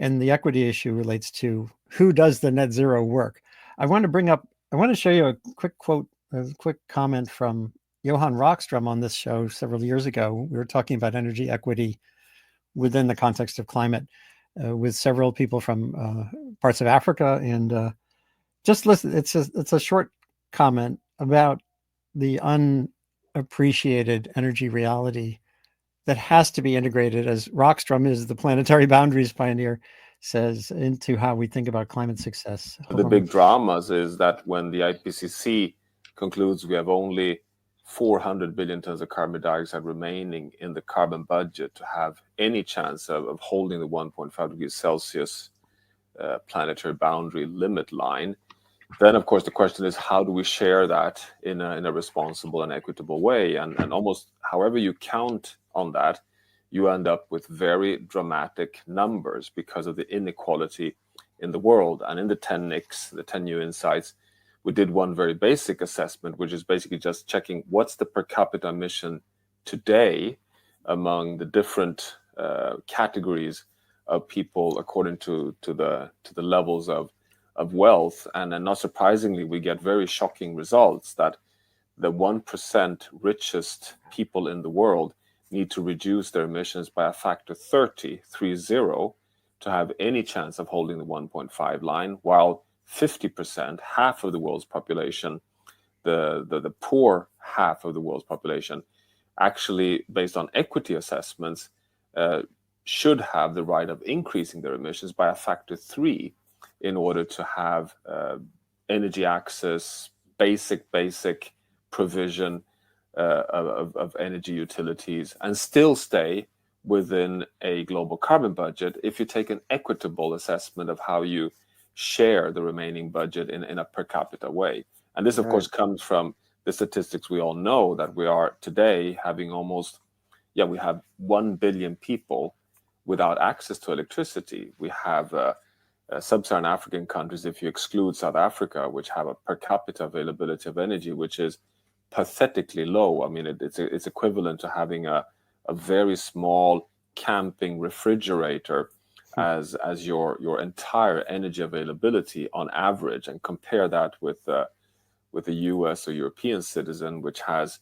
And the equity issue relates to who does the net zero work. I want to show you a quick quote, a quick comment from Johan Rockstrom on this show several years ago. We were talking about energy equity within the context of climate with several people from parts of Africa. And just listen, it's a short comment about the unappreciated energy reality that has to be integrated, as Rockstrom is the planetary boundaries pioneer, says, into how we think about climate success. The big dramas is that when the IPCC concludes we have only 400 billion tons of carbon dioxide remaining in the carbon budget to have any chance of holding the 1.5 degrees Celsius planetary boundary limit line, then of course the question is, how do we share that in a responsible and equitable way? And almost however you count on that, you end up with very dramatic numbers because of the inequality in the world. And in the 10 NICs, the 10 new insights, we did one very basic assessment, which is basically just checking what's the per capita emission today among the different categories of people according to the levels of wealth. And then not surprisingly, we get very shocking results that the 1% richest people in the world need to reduce their emissions by a factor 30 to have any chance of holding the 1.5 line, while 50%, half of the world's population, the poor half of the world's population, actually, based on equity assessments, should have the right of increasing their emissions by a factor 3 in order to have energy access, basic provision of energy utilities, and still stay within a global carbon budget if you take an equitable assessment of how you share the remaining budget in a per capita way. And this, of course, comes from the statistics we all know, that we are today having we have 1 billion people without access to electricity. We have sub-Saharan African countries, if you exclude South Africa, which have a per capita availability of energy which is pathetically low. I mean, it's equivalent to having a very small camping refrigerator as your entire energy availability on average, and compare that with a US or European citizen, which has,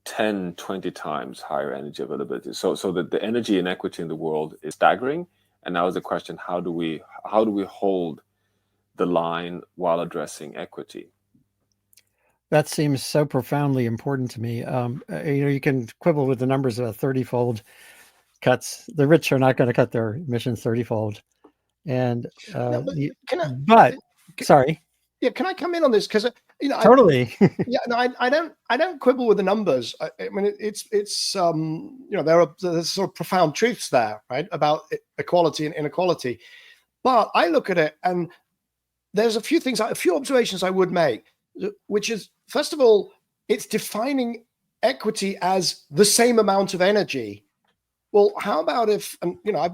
10, 20 times higher energy availability. So that the energy inequity in the world is staggering. And now is the question, how do we hold the line while addressing equity? That seems so profoundly important to me. You can quibble with the numbers of 30-fold cuts. The rich are not going to cut their emissions 30-fold. And No, sorry. Yeah, can I come in on this? Because totally. I don't quibble with the numbers. I mean, it's there's sort of profound truths there, right, about equality and inequality. But I look at it, and there's a few observations I would make, which is, first of all, it's defining equity as the same amount of energy. Well, how about if, and I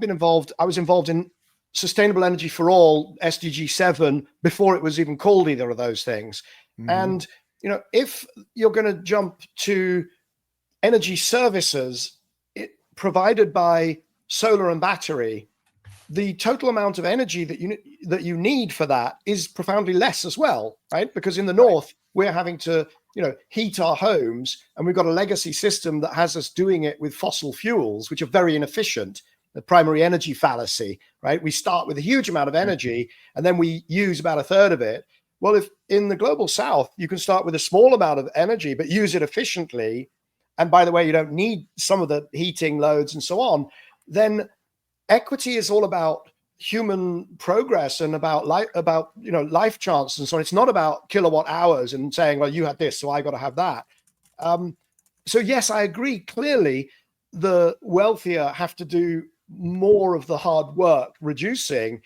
was involved in Sustainable Energy for All, SDG 7, before it was even called either of those things. Mm-hmm. And, if you're going to jump to energy services provided by solar and battery, the total amount of energy that you need for that is profoundly less as well, right? Because in the north, we're having to, heat our homes, and we've got a legacy system that has us doing it with fossil fuels, which are very inefficient. The primary energy fallacy, right? We start with a huge amount of energy, and then we use about a third of it. Well, if in the global south, you can start with a small amount of energy, but use it efficiently, and by the way, you don't need some of the heating loads and so on, then equity is all about human progress and about life chance and so on. It's not about kilowatt hours and saying, well, you had this, so I got to have that. So yes, I agree. Clearly, the wealthier have to do more of the hard work reducing,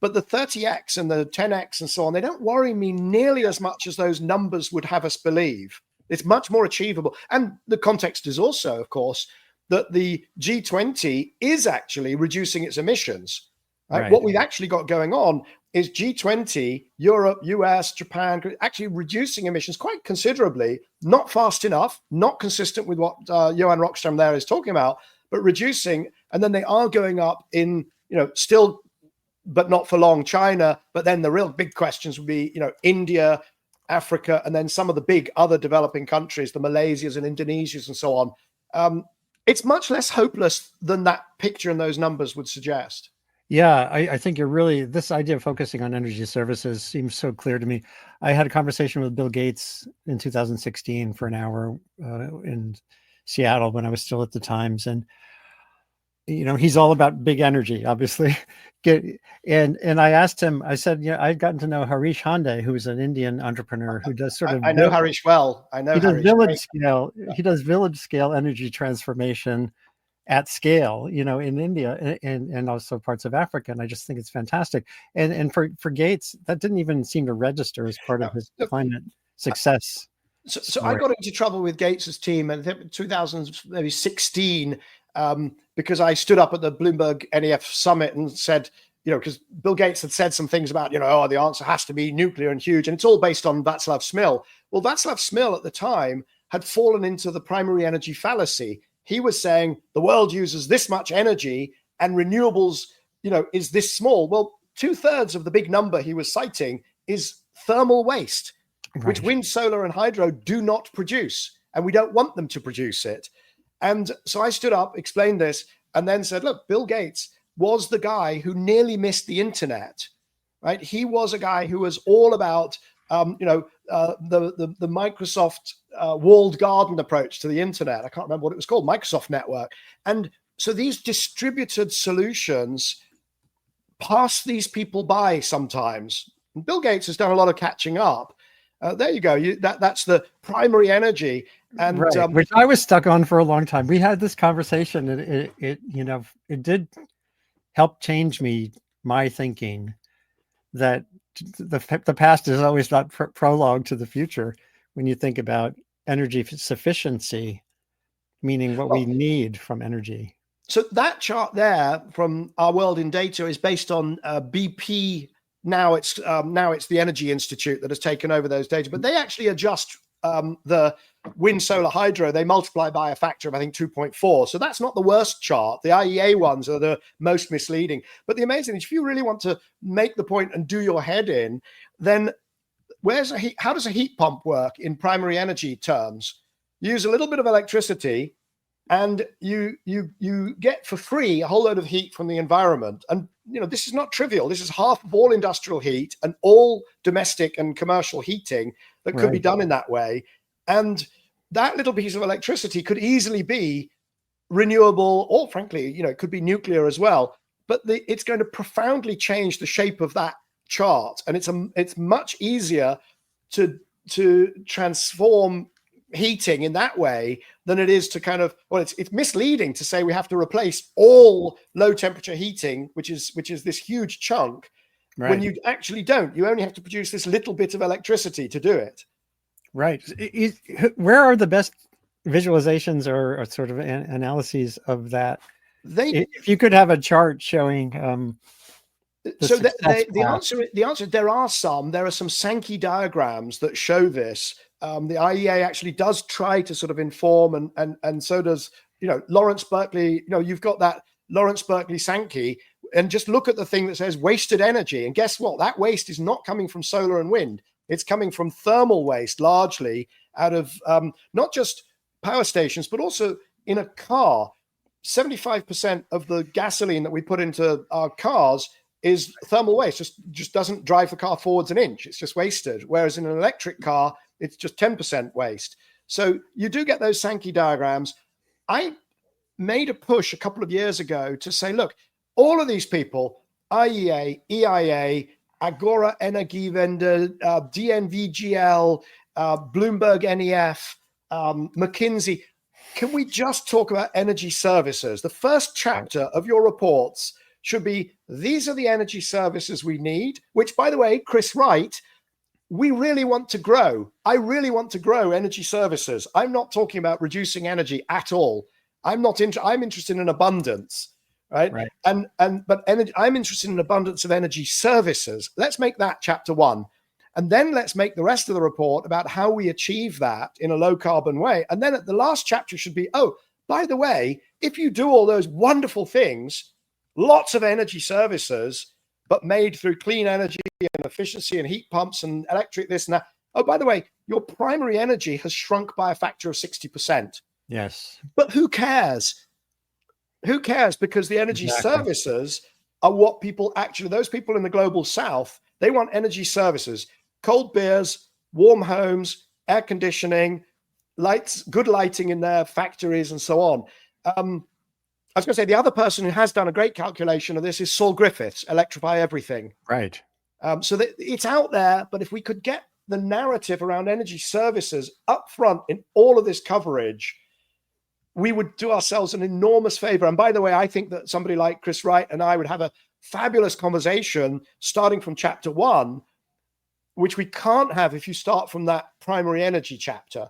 but the 30x and the 10x and so on, they don't worry me nearly as much as those numbers would have us believe. It's much more achievable. And the context is also, of course, that the G20 is actually reducing its emissions. Right? What we've actually got going on is G20, Europe, US, Japan, actually reducing emissions quite considerably, not fast enough, not consistent with what Johan Rockström there is talking about, but reducing. And then they are going up in, still, but not for long, China. But then the real big questions would be, India, Africa, and then some of the big other developing countries, the Malaysias and Indonesias and so on. It's much less hopeless than that picture and those numbers would suggest. Yeah, I think this idea of focusing on energy services seems so clear to me. I had a conversation with Bill Gates in 2016 for an hour in Seattle when I was still at the Times. And, he's all about big energy, obviously. And I asked him, I said, I'd gotten to know Harish Hande, who is an Indian entrepreneur who does sort of... I know Harish well. I know he does Harish. Village scale. He does village scale energy transformation at scale, in India and also parts of Africa. And I just think it's fantastic. And for Gates, that didn't even seem to register as part of his climate success. So I got into trouble with Gates's team in 2016 because I stood up at the Bloomberg NEF summit and said, because Bill Gates had said some things about, the answer has to be nuclear and huge. And it's all based on Václav Smil. Well, Václav Smil at the time had fallen into the primary energy fallacy. He was saying the world uses this much energy and renewables, is this small. Well, 2/3 of the big number he was citing is thermal waste, which wind, solar, and hydro do not produce. And we don't want them to produce it. And so I stood up, explained this, and then said, look, Bill Gates was the guy who nearly missed the internet, right? He was a guy who was all about, the Microsoft walled garden approach to the internet. I can't remember what it was called, Microsoft Network. And so these distributed solutions pass these people by sometimes. And Bill Gates has done a lot of catching up. There you go. That's the primary energy. And which I was stuck on for a long time. We had this conversation, and it did help change my thinking that the past is always not prologue to the future when you think about energy sufficiency, meaning what we need from energy. So that chart there from Our World in Data is based on BP. Now it's the Energy Institute that has taken over those data, but they actually adjust the wind, solar, hydro. They multiply by a factor of, I think, 2.4. So that's not the worst chart. The IEA ones are the most misleading. But the amazing is, if you really want to make the point and do your head in, then how does a heat pump work in primary energy terms? use a little bit of electricity, and you get for free a whole load of heat from the environment. And this is not trivial. This is half of all industrial heat and all domestic and commercial heating that could be done in that way. And that little piece of electricity could easily be renewable, or frankly, it could be nuclear as well. But it's going to profoundly change the shape of that chart, and it's much easier to transform heating in that way than it is to it's misleading to say we have to replace all low temperature heating, which is this huge chunk, when you actually don't. You only have to produce this little bit of electricity to do it. Right. Where are the best visualizations or sort of analyses of that? If you could have a chart showing the answer, there are some Sankey diagrams that show this. The IEA actually does try to sort of inform, and so does Lawrence Berkeley. You've got that Lawrence Berkeley Sankey, and just look at the thing that says wasted energy, and guess what? That waste is not coming from solar and wind. It's coming from thermal waste, largely out of not just power stations, but also in a car. 75% of the gasoline that we put into our cars is thermal waste. Just doesn't drive the car forwards an inch. It's just wasted. Whereas in an electric car, it's just 10% waste. So you do get those Sankey diagrams. I made a push a couple of years ago to say, look, all of these people, IEA, EIA, Agora Energiewende, DNVGL, Bloomberg NEF, McKinsey, can we just talk about energy services? The first chapter of your reports should be, these are the energy services we need, which, by the way, Chris Wright, we really want to grow. I really want to grow energy services. I'm not talking about reducing energy at all. I'm interested in abundance, right? But energy, I'm interested in abundance of energy services. Let's make that chapter 1. And then let's make the rest of the report about how we achieve that in a low carbon way. And then at the last chapter should be, oh, by the way, if you do all those wonderful things, lots of energy services, but made through clean energy and efficiency and heat pumps and electric this and that. Oh, by the way, your primary energy has shrunk by a factor of 60%. Yes. But who cares? Who cares? Because the energy services are what people actually, those people in the global south, they want energy services. Cold beers, warm homes, air conditioning, lights, good lighting in their factories, and so on. I was going to say the other person who has done a great calculation of this is Saul Griffiths, Electrify Everything. Right. So that it's out there, but if we could get the narrative around energy services up front in all of this coverage, we would do ourselves an enormous favor. And by the way, I think that somebody like Chris Wright and I would have a fabulous conversation starting from chapter 1, which we can't have if you start from that primary energy chapter.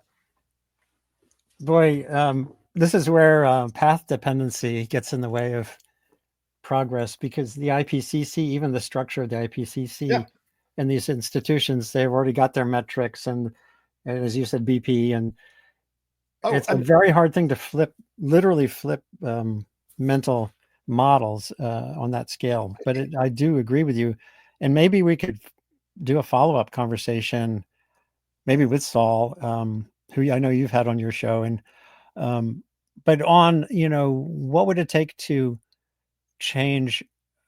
Boy, this is where path dependency gets in the way of progress, because the IPCC, even the structure of the IPCC and these institutions, they've already got their metrics and as you said, BP, and it's a very hard thing to literally flip mental models on that scale. But I do agree with you. And maybe we could do a follow-up conversation, maybe with Saul, who I know you've had on your show, and but on, what would it take to change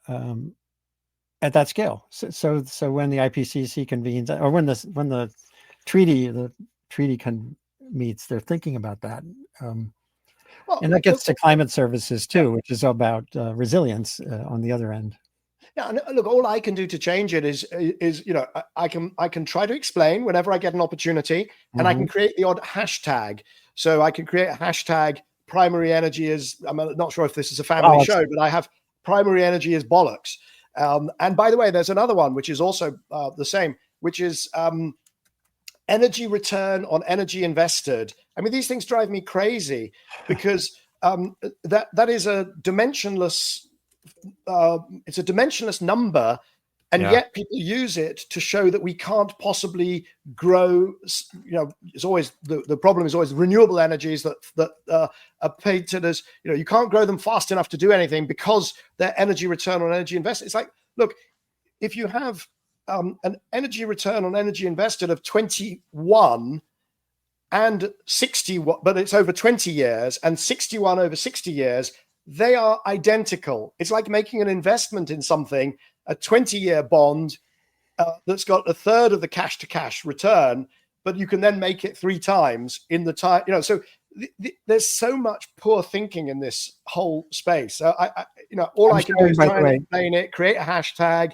at that scale? So when the IPCC convenes, or when the treaty meets, they're thinking about that. And that gets to climate services too, which is about resilience on the other end. Yeah, look, all I can do to change it is I can try to explain whenever I get an opportunity, and I can create the odd hashtag. So I can create a hashtag primary energy is, I'm not sure if this is a family show, but I have primary energy is bollocks. And by the way, there's another one which is also the same, which is energy return on energy invested. I mean, these things drive me crazy because that is a dimensionless. It's a dimensionless number, and yet people use it to show that we can't possibly grow. It's always the problem is always renewable energies that are painted as, you can't grow them fast enough to do anything because their energy return on energy invested. It's like, look, if you have an energy return on energy invested of 21, and 60, but it's over 20 years, and 61 over 60 years, they are identical. It's like making an investment in something, a 20-year bond that's got a third of the cash to cash return, but you can then make it 3 times in the time, so there's so much poor thinking in this whole space. So all I can do is try and explain it, create a hashtag,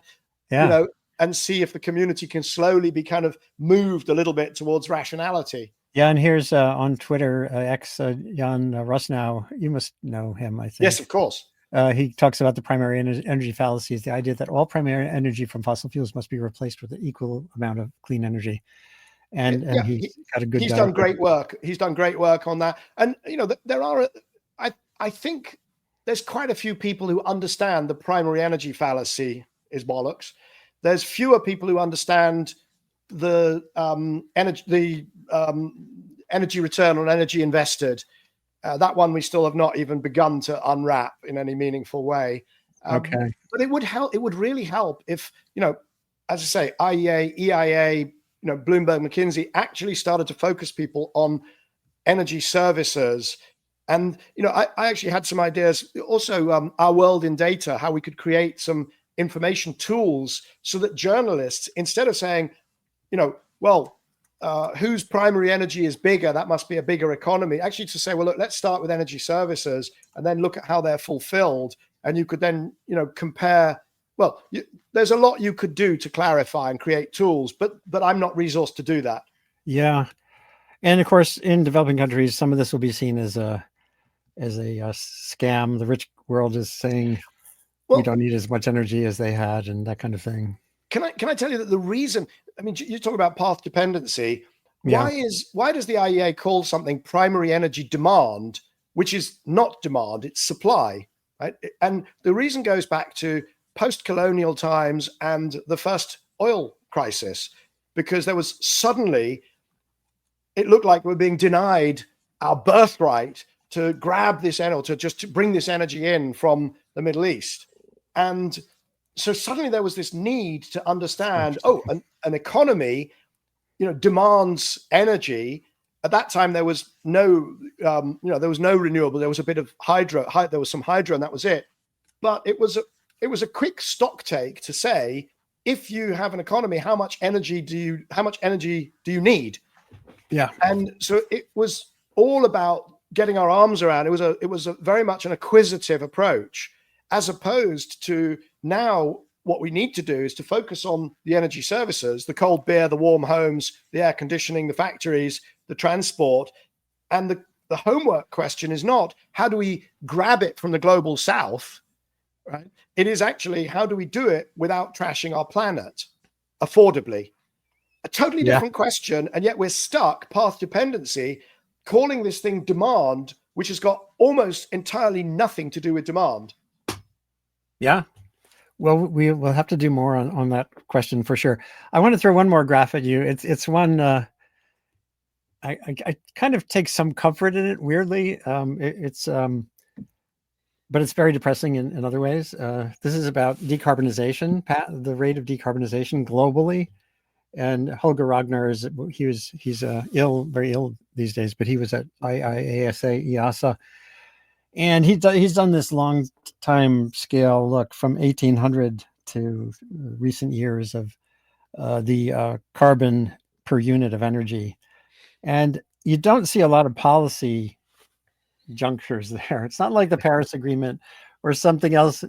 and see if the community can slowly be kind of moved a little bit towards rationality. Yeah, and here's on Twitter, Jan Rusnow. You must know him, I think. Yes, of course. He talks about the primary energy fallacy, is the idea that all primary energy from fossil fuels must be replaced with an equal amount of clean energy. And he's got a good. He's done great work. He's done great work on that. And there are, I think, there's quite a few people who understand the primary energy fallacy is bollocks. There's fewer people who understand the energy return on energy invested. That one we still have not even begun to unwrap in any meaningful way. Okay. But it would help. It would really help if, as I say, IEA, EIA, Bloomberg, McKinsey actually started to focus people on energy services. And, I actually had some ideas also, Our World in Data, how we could create some information tools so that journalists, instead of saying, whose primary energy is bigger, that must be a bigger economy, actually to say, well, look, let's start with energy services and then look at how they're fulfilled. And you could then, compare. Well, there's a lot you could do to clarify and create tools, but I'm not resourced to do that. Yeah. And of course, in developing countries, some of this will be seen as a scam. The rich world is saying, we don't need as much energy as they had, and that kind of thing. Can I tell you that the reason, you talk about path dependency. Why does the IEA call something primary energy demand, which is not demand, it's supply, right? And the reason goes back to post-colonial times and the first oil crisis, because there was suddenly, it looked like we're being denied our birthright to grab this energy, to bring this energy in from the Middle East. And so suddenly there was this need to understand, an economy, demands energy. At that time, there was no renewable. There was a bit of hydro. There was some hydro, and that was it. But it was a quick stock take to say, if you have an economy, how much energy do you need? Yeah. And so it was all about getting our arms around. It was a very much an acquisitive approach, as opposed to now what we need to do is to focus on the energy services, the cold beer, the warm homes, the air conditioning, the factories, the transport. And the homework question is not how do we grab it from the global south, right? It is actually how do we do it without trashing our planet affordably? A totally different question. And yet we're stuck, path dependency, calling this thing demand, which has got almost entirely nothing to do with demand. Yeah. Well, we will have to do more on that question for sure. I want to throw one more graph at you. It's one I kind of take some comfort in it. Weirdly, but it's very depressing in other ways. This is about decarbonization, the rate of decarbonization globally. And Holger Ragnar he's very ill these days, but he was at EASA. And he's done this long time scale look from 1800 to recent years of the carbon per unit of energy. And you don't see a lot of policy junctures there. It's not like the Paris Agreement or something else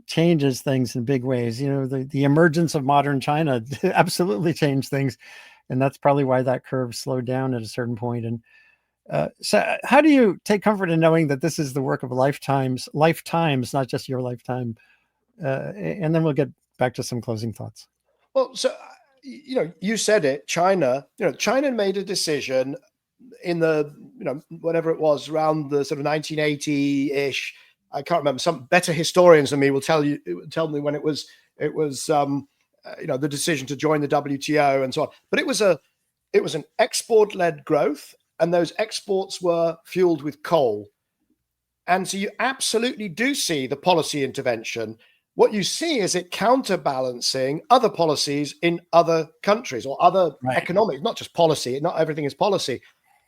changes things in big ways. The emergence of modern China absolutely changed things. And that's probably why that curve slowed down at a certain point. And so how do you take comfort in knowing that this is the work of lifetimes, not just your lifetime? And then we'll get back to some closing thoughts. Well, so, you said it, China made a decision in the, whatever it was, around the sort of 1980-ish. I can't remember. Some better historians than me will tell me when it was the decision to join the WTO and so on. But it was an export-led growth, and those exports were fueled with coal. And so you absolutely do see the policy intervention. What you see is it counterbalancing other policies in other countries or other economics, not just policy. Not everything is policy.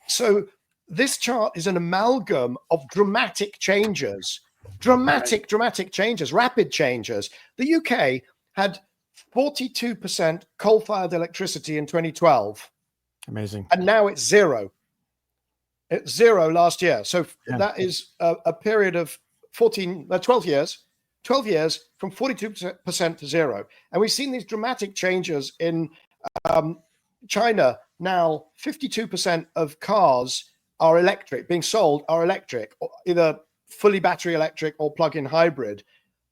So this chart is an amalgam of dramatic changes, dramatic changes, rapid changes. The UK had 42% coal-fired electricity in 2012. Amazing. And now it's zero. It's zero last year. So that is a period of 12 years from 42% to zero. And we've seen these dramatic changes in China. Now 52% of cars are electric, being sold are electric, either fully battery electric or plug-in hybrid.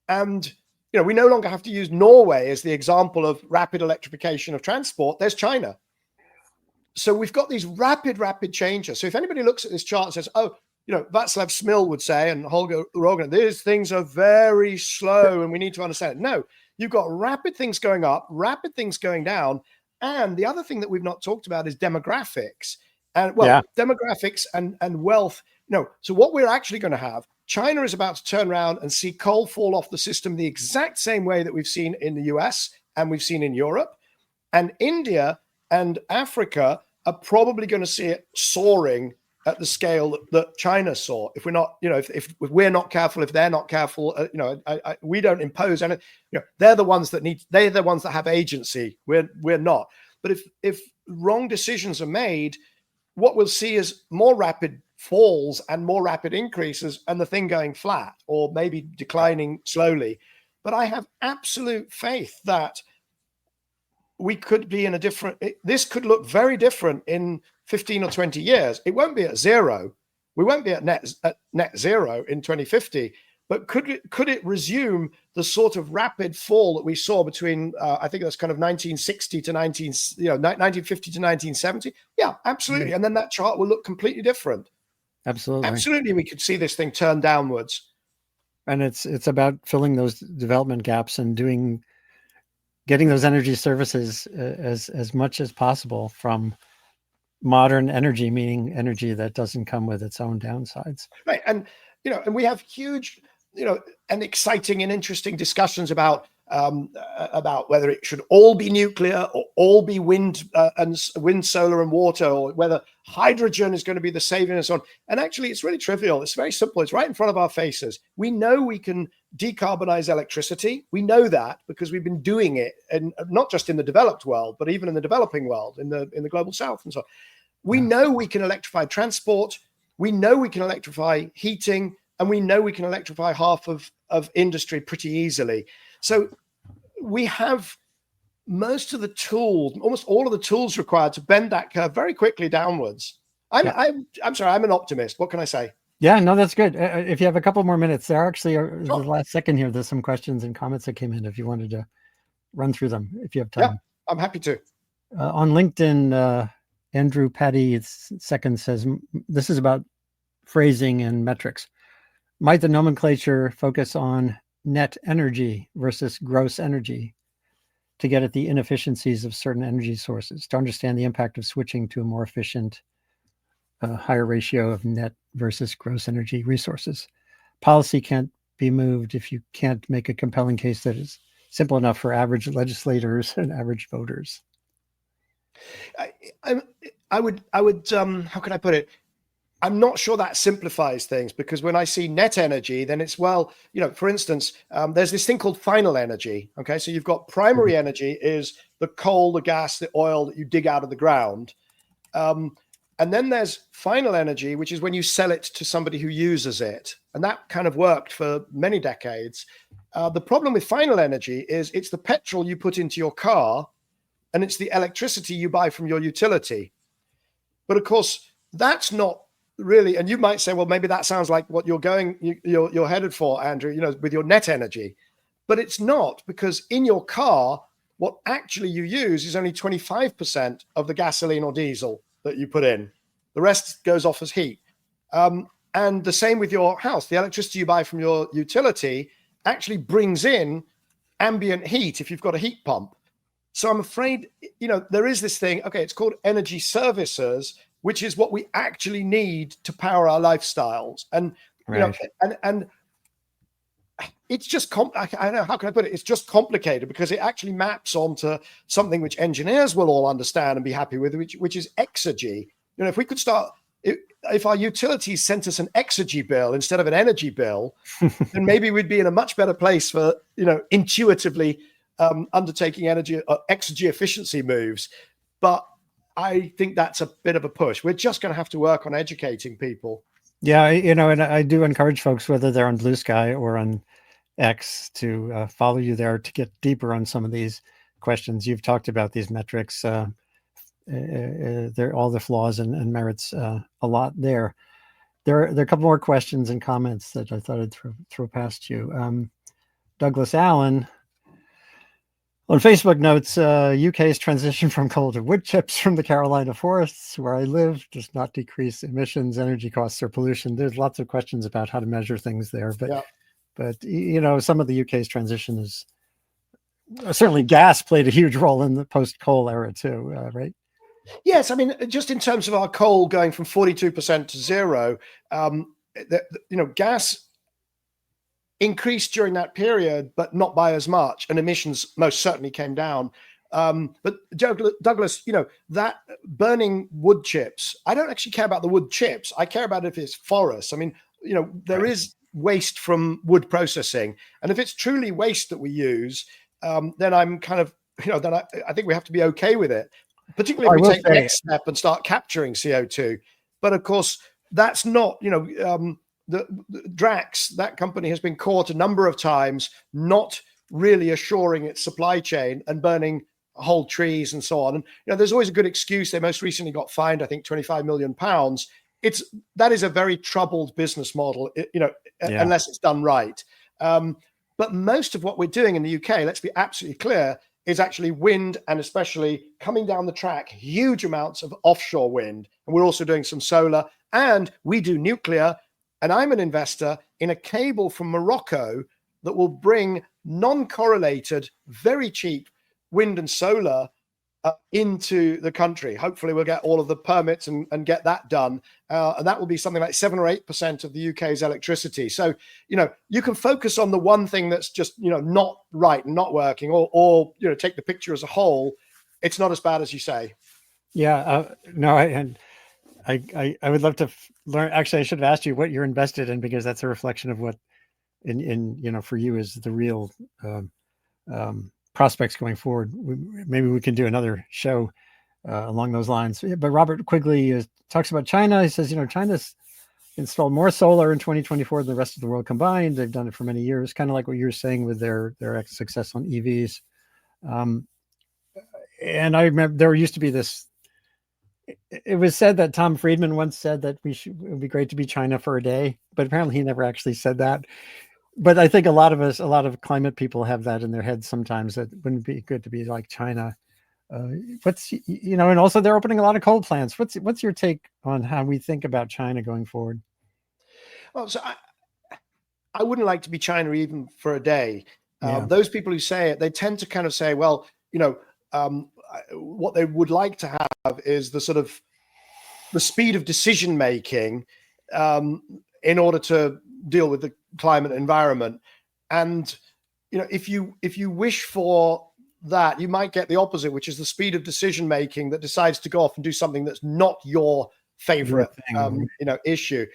And we no longer have to use Norway as the example of rapid electrification of transport. There's China. So we've got these rapid changes. So if anybody looks at this chart and says, oh, Václav Smil would say, and Holger Rogan, these things are very slow and we need to understand it. No, you've got rapid things going up, rapid things going down. And the other thing that we've not talked about is demographics. And demographics and wealth. So what we're actually going to have, China is about to turn around and see coal fall off the system the exact same way that we've seen in the US and we've seen in Europe. And India and Africa are probably going to see it soaring at the scale that China saw. If we're not, if we're not careful, if they're not careful, we don't impose. And they're the ones that have agency. We're not. But if wrong decisions are made, what we'll see is more rapid falls and more rapid increases, and the thing going flat or maybe declining slowly. But I have absolute faith that we could be in this could look very different in 15 or 20 years. It won't be at zero. We won't be at net zero in 2050, but could it resume the sort of rapid fall that we saw between, I think that's kind of 1960 to 1950 to 1970? Yeah, absolutely. And then that chart will look completely different. Absolutely. We could see this thing turn downwards. And it's about filling those development gaps and getting those energy services as much as possible from modern energy, meaning energy that doesn't come with its own downsides. Right. And, and we have huge, and exciting and interesting discussions about whether it should all be nuclear or all be wind, solar and water, or whether hydrogen is going to be the savior and so on. And actually, it's really trivial. It's very simple. It's right in front of our faces. We know we can decarbonize electricity. We know that because we've been doing it, and not just in the developed world, but even in the developing world, in the global south and so on. We know we can electrify transport. We know we can electrify heating, and we know we can electrify half of industry pretty easily. So we have most of the tools, almost all of the tools required to bend that curve very quickly downwards. I'm sorry, I'm an optimist. What can I say? Yeah, no, that's good. If you have a couple more minutes, there actually are the last second here. There's some questions and comments that came in. If you wanted to run through them, if you have time. Yeah, I'm happy to. On LinkedIn, Andrew Patty second says, this is about phrasing and metrics. Might the nomenclature focus on net energy versus gross energy to get at the inefficiencies of certain energy sources, to understand the impact of switching to a more efficient, higher ratio of net versus gross energy resources? Policy can't be moved if you can't make a compelling case that is simple enough for average legislators and average voters. I would how can I put it? I'm not sure that simplifies things, because when I see net energy, then it's, for instance, there's this thing called final energy. Okay, so you've got primary energy is the coal, the gas, the oil that you dig out of the ground. And then there's final energy, which is when you sell it to somebody who uses it. And that kind of worked for many decades. The problem with final energy is it's the petrol you put into your car, and it's the electricity you buy from your utility. But of course, that's not really, and you might say, well, maybe that sounds like what you're headed for, Andrew, with your net energy. But it's not, because in your car, what actually you use is only 25% of the gasoline or diesel that you put in. The rest goes off as heat. And the same with your house. The electricity you buy from your utility actually brings in ambient heat if you've got a heat pump. So I'm afraid, there is this thing, okay, it's called energy services, which is what we actually need to power our lifestyles. And, right. And it's just, I know, how can I put it? It's just complicated, because it actually maps onto something which engineers will all understand and be happy with, which is exergy. If we could start if our utilities sent us an exergy bill instead of an energy bill, then maybe we'd be in a much better place for, intuitively undertaking exergy efficiency moves. But I think that's a bit of a push. We're just going to have to work on educating people. Yeah, and I do encourage folks, whether they're on Blue Sky or on X, to follow you there to get deeper on some of these questions. You've talked about these metrics. They're all the flaws and merits a lot there. There are a couple more questions and comments that I thought I'd throw past you. Douglas Allen on Facebook notes, UK's transition from coal to wood chips from the Carolina forests where I live does not decrease emissions, energy costs, or pollution. There's lots of questions about how to measure things there, but some of the UK's transition is certainly gas played a huge role in the post-coal era too, right? Yes, I mean, just in terms of our coal going from 42% to zero, gas increased during that period, but not by as much, and emissions most certainly came down. But Douglas, that burning wood chips, I don't actually care about the wood chips. I care about if it's forests. I mean, there is waste from wood processing, and if it's truly waste that we use, then I'm kind of, then I think we have to be okay with it. Particularly if we take the next step and start capturing CO2. But of course, that's not, the Drax, that company has been caught a number of times not really assuring its supply chain and burning whole trees and so on. And there's always a good excuse. They most recently got fined, I think, £25 million. That is a very troubled business model, unless it's done right. But most of what we're doing in the UK, let's be absolutely clear, is actually wind, and especially coming down the track, huge amounts of offshore wind. And we're also doing some solar, and we do nuclear. And I'm an investor in a cable from Morocco that will bring non-correlated, very cheap wind and solar into the country. Hopefully we'll get all of the permits and get that done. And that will be something like 7 or 8% of the UK's electricity. So, you can focus on the one thing that's just, not right and not working, or take the picture as a whole. It's not as bad as you say. Yeah, no, I would love to learn. Actually, I should have asked you what you're invested in, because that's a reflection of what in for you is the real prospects going forward. Maybe we can do another show along those lines. But Robert Quigley talks about China. He says, China's installed more solar in 2024 than the rest of the world combined. They've done it for many years, kind of like what you were saying with their success on EVs. And I remember there used to be this. It was said that Tom Friedman once said that it would be great to be China for a day, but apparently he never actually said that. But I think a lot of climate people have that in their heads sometimes, that it wouldn't be good to be like China. And also they're opening a lot of coal plants. What's your take on how we think about China going forward? Well, so I wouldn't like to be China even for a day. Those people who say it, they tend to kind of say, well, what they would like to have is the sort of the speed of decision making in order to deal with the climate environment. And if you wish for that, you might get the opposite, which is the speed of decision making that decides to go off and do something that's not your favorite issue.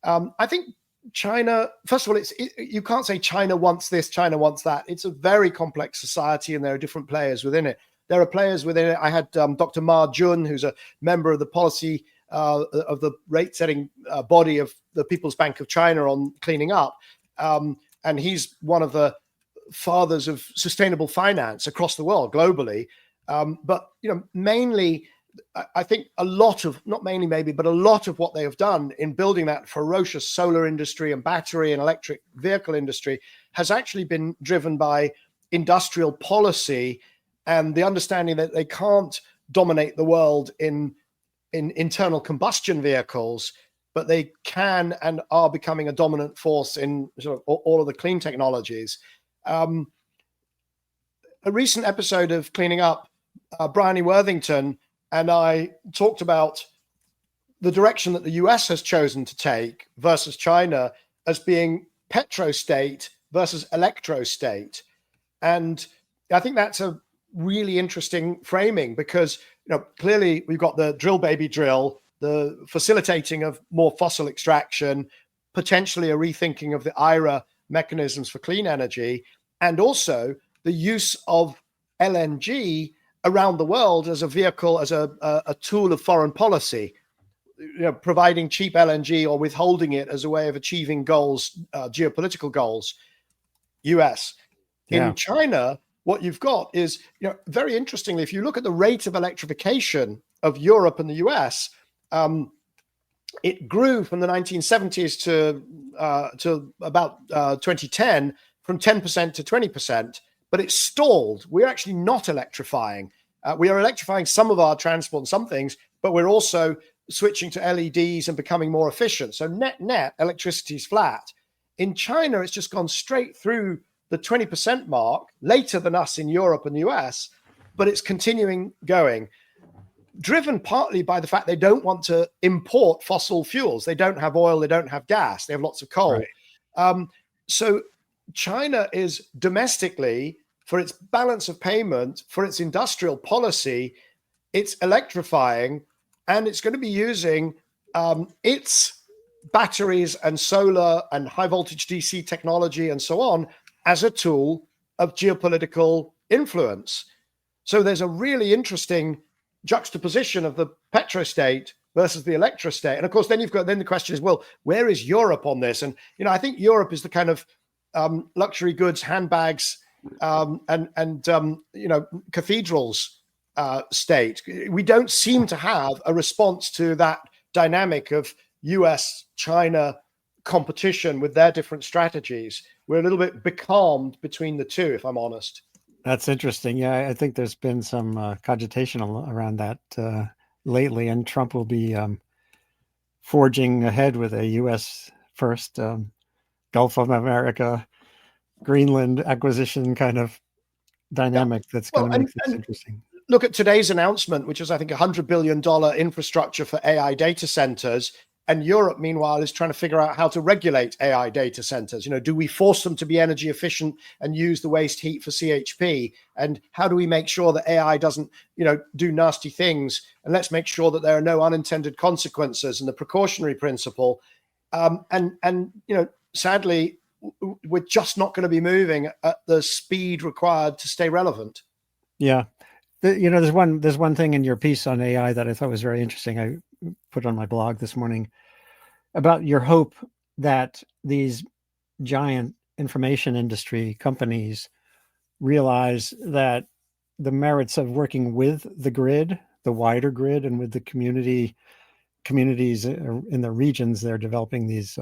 I think China, first of all, you can't say China wants this, China wants that. It's a very complex society, and there are different players within it. There are players within it. I had Dr. Ma Jun, who's a member of the policy of the rate-setting body of the People's Bank of China on cleaning up. And he's one of the fathers of sustainable finance across the world globally. But, mainly, I think a lot of, not mainly maybe, but a lot of what they have done in building that ferocious solar industry and battery and electric vehicle industry has actually been driven by industrial policy and the understanding that they can't dominate the world in internal combustion vehicles, but they can and are becoming a dominant force in sort of all of the clean technologies. A recent episode of Cleaning Up, Bryony Worthington and I talked about the direction that the US has chosen to take versus China as being petrostate versus electrostate. And I think that's a really interesting framing, because clearly we've got the drill baby drill, the facilitating of more fossil extraction, potentially a rethinking of the IRA mechanisms for clean energy, and also the use of LNG around the world as a vehicle, as a tool of foreign policy, providing cheap LNG or withholding it as a way of achieving goals, geopolitical goals. US. Yeah. In China, what you've got is, very interestingly, if you look at the rate of electrification of Europe and the US, it grew from the 1970s to about 2010 from 10% to 20%, but it stalled. We're actually not electrifying. We are electrifying some of our transport and some things, but we're also switching to LEDs and becoming more efficient. So net, electricity is flat. In China, it's just gone straight through the 20% mark, later than us in Europe and the US, but it's continuing going, driven partly by the fact they don't want to import fossil fuels. They don't have oil, they don't have gas, they have lots of coal. Right. So China is domestically, for its balance of payment, for its industrial policy, it's electrifying, and it's going to be using its batteries and solar and high voltage DC technology and so on as a tool of geopolitical influence. So there's a really interesting juxtaposition of the petrostate versus the electrostate. And of course, then the question is, well, where is Europe on this? And, I think Europe is the kind of luxury goods, handbags, and cathedrals state. We don't seem to have a response to that dynamic of US-China competition with their different strategies. We're a little bit becalmed between the two, if I'm honest. That's interesting. Yeah, I think there's been some cogitation around that lately, and Trump will be forging ahead with a U.S. first Gulf of America, Greenland acquisition kind of dynamic that's going to make this interesting. Look at today's announcement, which is, I think, $100 billion infrastructure for AI data centers. And Europe, meanwhile, is trying to figure out how to regulate AI data centers. Do we force them to be energy efficient and use the waste heat for CHP? And how do we make sure that AI doesn't, do nasty things? And let's make sure that there are no unintended consequences, and the precautionary principle. Sadly, we're just not going to be moving at the speed required to stay relevant. Yeah. There's one thing in your piece on AI that I thought was very interesting. I put on my blog this morning about your hope that these giant information industry companies realize that the merits of working with the grid, the wider grid, and with the communities in the regions they're developing these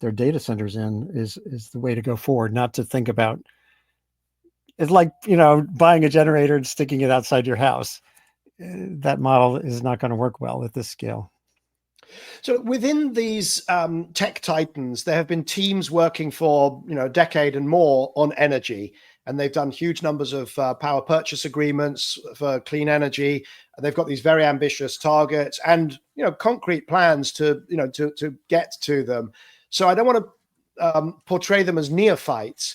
their data centers in is the way to go forward. Not to think about it's like buying a generator and sticking it outside your house. That model is not going to work well at this scale. So within these tech titans, there have been teams working for a decade and more on energy, and they've done huge numbers of power purchase agreements for clean energy. They've got these very ambitious targets and concrete plans to get to them. So I don't want to portray them as neophytes,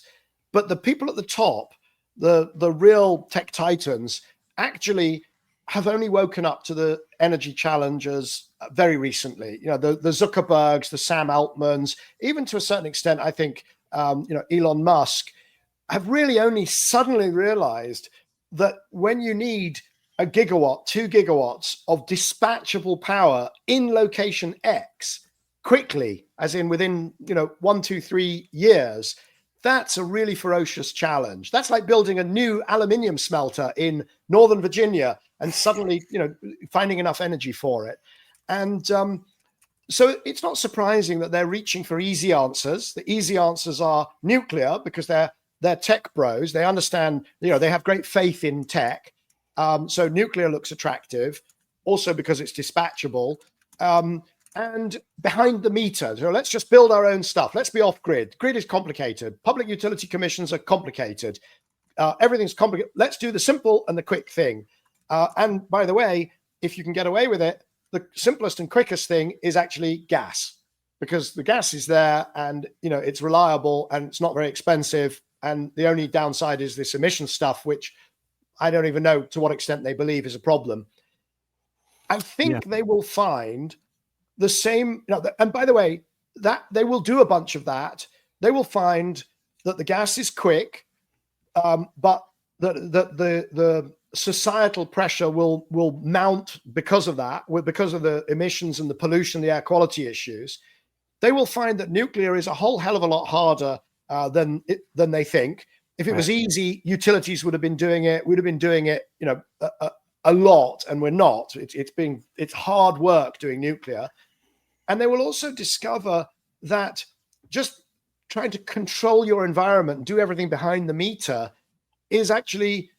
but the people at the top, the real tech titans, actually have only woken up to the energy challenges very recently. The Zuckerbergs, the Sam Altmans, even to a certain extent, I think, Elon Musk, have really only suddenly realized that when you need a gigawatt, 2 gigawatts of dispatchable power in location X quickly, as in within 1, 2, 3 years, that's a really ferocious challenge. That's like building a new aluminium smelter in Northern Virginia and suddenly, finding enough energy for it. And so it's not surprising that they're reaching for easy answers. The easy answers are nuclear because they're tech bros. They understand, they have great faith in tech. So nuclear looks attractive, also because it's dispatchable. And behind the meter, so let's just build our own stuff. Let's be off grid. Grid is complicated. Public utility commissions are complicated. Everything's complicated. Let's do the simple and the quick thing. And by the way, if you can get away with it, the simplest and quickest thing is actually gas, because the gas is there and it's reliable and it's not very expensive. And the only downside is this emission stuff, which I don't even know to what extent they believe is a problem. I think they will find the same. And by the way, that they will do a bunch of that. They will find that the gas is quick, but the societal pressure will mount because of that, because of the emissions and the pollution, the air quality issues. They will find that nuclear is a whole hell of a lot harder than they think. If it was easy, utilities would have been doing it. We'd have been doing it, a lot, and we're not. It's hard work doing nuclear. And they will also discover that just trying to control your environment, do everything behind the meter, is actually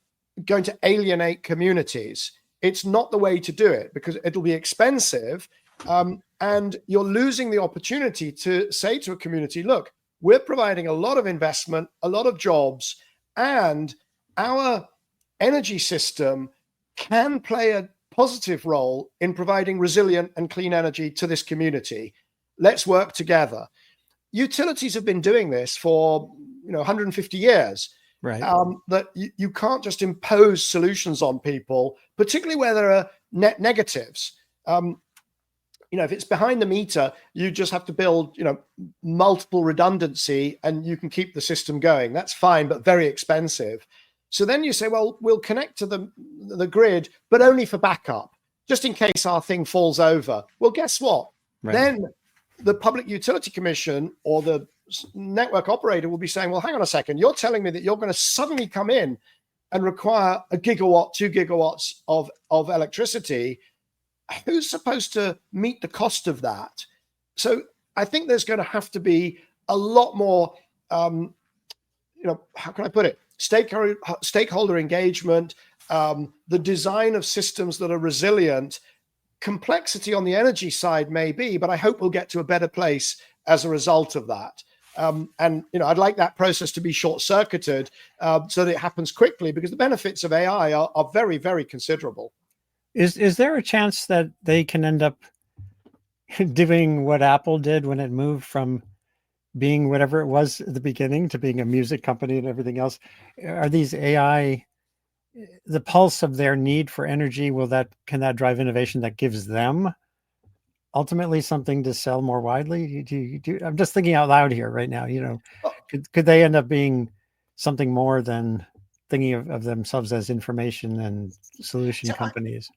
going to alienate communities. It's not the way to do it, because it'll be expensive, and you're losing the opportunity to say to a community, look, we're providing a lot of investment, a lot of jobs, and our energy system can play a positive role in providing resilient and clean energy to this community. Let's work together. Utilities have been doing this for 150 years. Right. That you can't just impose solutions on people, particularly where there are net negatives. If it's behind the meter, you just have to build, multiple redundancy, and you can keep the system going. That's fine, but very expensive. So then you say, well, we'll connect to the grid, but only for backup, just in case our thing falls over. Well, guess what? Right. Then the Public Utility Commission or the network operator will be saying, well, hang on a second, you're telling me that you're going to suddenly come in and require 1 gigawatt, 2 gigawatts of electricity. Who's supposed to meet the cost of that? So I think there's going to have to be a lot more, how can I put it? Stakeholder engagement, the design of systems that are resilient. Complexity on the energy side may be, but I hope we'll get to a better place as a result of that. I'd like that process to be short-circuited so that it happens quickly, because the benefits of AI are very, very considerable. Is there a chance that they can end up doing what Apple did when it moved from being whatever it was at the beginning to being a music company and everything else? Are these AI, the pulse of their need for energy, can that drive innovation that gives them ultimately something to sell more widely? I'm just thinking out loud here right now. Could they end up being something more than thinking of themselves as information and solution companies?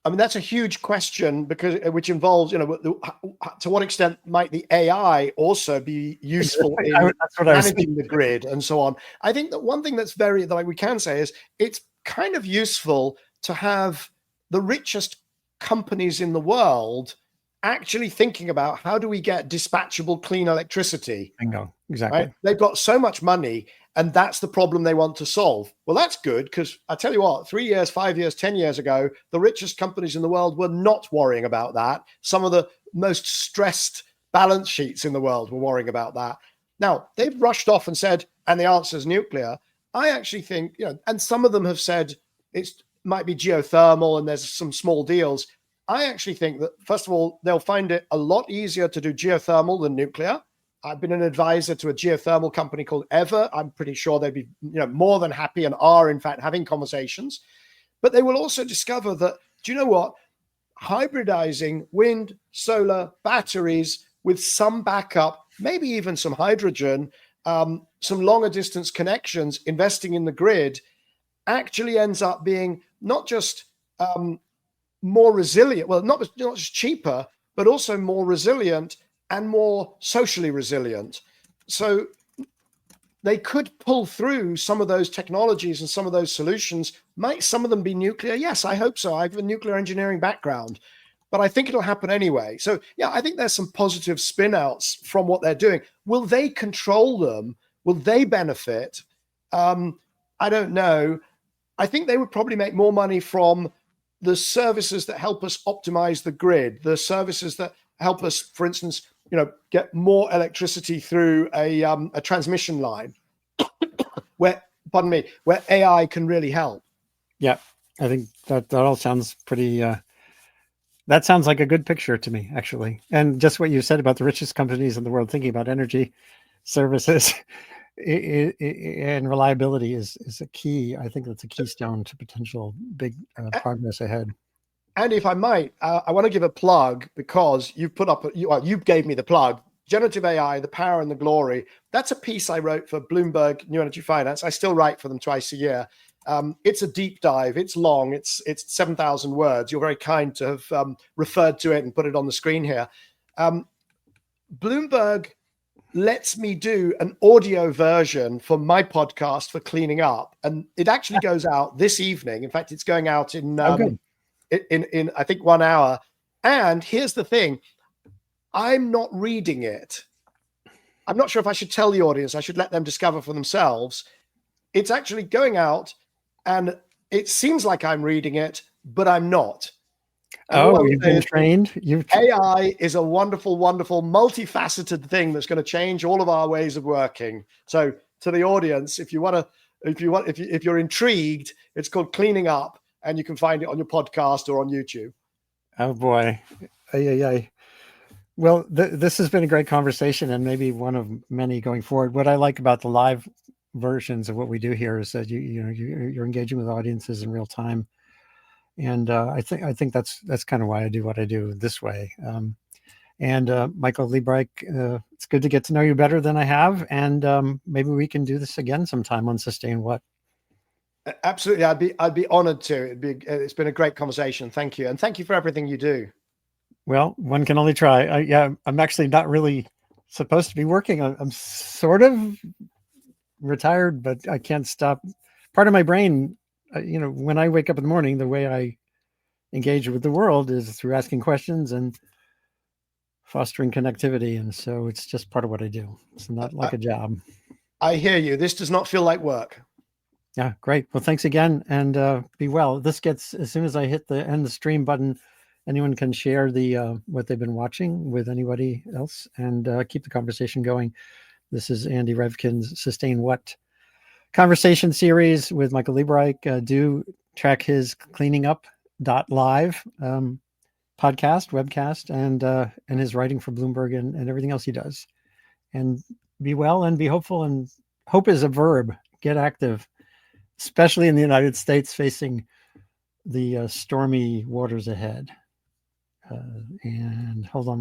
I mean, that's a huge question, which involves, to what extent might the AI also be useful in managing the grid and so on. I think that one thing that we can say is it's kind of useful to have the richest companies in the world actually thinking about how do we get dispatchable clean electricity. Bingo, exactly. Right? They've got so much money, and that's the problem they want to solve. Well, that's good, because I tell you what, 3 years, 5 years, 10 years ago, the richest companies in the world were not worrying about that. Some of the most stressed balance sheets in the world were worrying about that. Now, they've rushed off and said, and the answer is nuclear. I actually think, and some of them have said it might be geothermal, and there's some small deals. I actually think that, first of all, they'll find it a lot easier to do geothermal than nuclear. I've been an advisor to a geothermal company called Ever. I'm pretty sure they'd be more than happy, and are, in fact, having conversations. But they will also discover that, do you know what? Hybridizing wind, solar, batteries with some backup, maybe even some hydrogen, some longer distance connections, investing in the grid, actually ends up being not just more resilient, well, not just cheaper, but also more resilient and more socially resilient. So they could pull through some of those technologies and some of those solutions. Might some of them be nuclear? Yes, I hope so. I have a nuclear engineering background, but I think it'll happen anyway. So yeah, I think there's some positive spin outs from what they're doing. Will they control them? Will they benefit? I don't know. I think they would probably make more money from the services that help us optimize the grid, the services that help us, for instance, get more electricity through a transmission line, where AI can really help. Yeah, I think that all sounds pretty. That sounds like a good picture to me, actually. And just what you said about the richest companies in the world thinking about energy services and reliability is a key. I think that's a keystone to potential big progress ahead. And if I might, I want to give a plug because you've put up, you gave me the plug. Generative AI, the power and the glory. That's a piece I wrote for Bloomberg New Energy Finance. I still write for them twice a year. It's a deep dive. It's long. It's 7,000 words. You're very kind to have referred to it and put it on the screen here. Bloomberg lets me do an audio version for my podcast for cleaning up, and it actually goes out this evening. In fact, it's going out in I think 1 hour. And here's the thing: I'm not reading it. I'm not sure if I should tell the audience. I should let them discover for themselves. It's actually going out, and it seems like I'm reading it, but I'm not. Oh, you've been trained? AI is a wonderful, wonderful, multifaceted thing that's going to change all of our ways of working. So, to the audience, if you're intrigued, it's called Cleaning Up, and you can find it on your podcast or on YouTube. Oh boy, Well, this has been a great conversation, and maybe one of many going forward. What I like about the live versions of what we do here is that you're engaging with audiences in real time. And I think that's kind of why I do what I do this way. Michael Liebreich, it's good to get to know you better than I have, and maybe we can do this again sometime on Sustain What. Absolutely, I'd be honored to. It's been a great conversation. Thank you, and thank you for everything you do. Well, one can only try. I'm actually not really supposed to be working. I'm sort of retired, but I can't stop. Part of my brain. When I wake up in the morning, the way I engage with the world is through asking questions and fostering connectivity. And so it's just part of what I do. It's not like a job. I hear you. This does not feel like work. Yeah, great. Well, thanks again, and be well. This gets, as soon as I hit the end the stream button, anyone can share the what they've been watching with anybody else, and keep the conversation going. This is Andy Revkin's Sustain What conversation series with Michael Liebreich. Do track his cleaningup.live podcast, webcast, and his writing for Bloomberg and everything else he does. And be well and be hopeful. And hope is a verb. Get active, especially in the United States facing the stormy waters ahead. And hold on one second.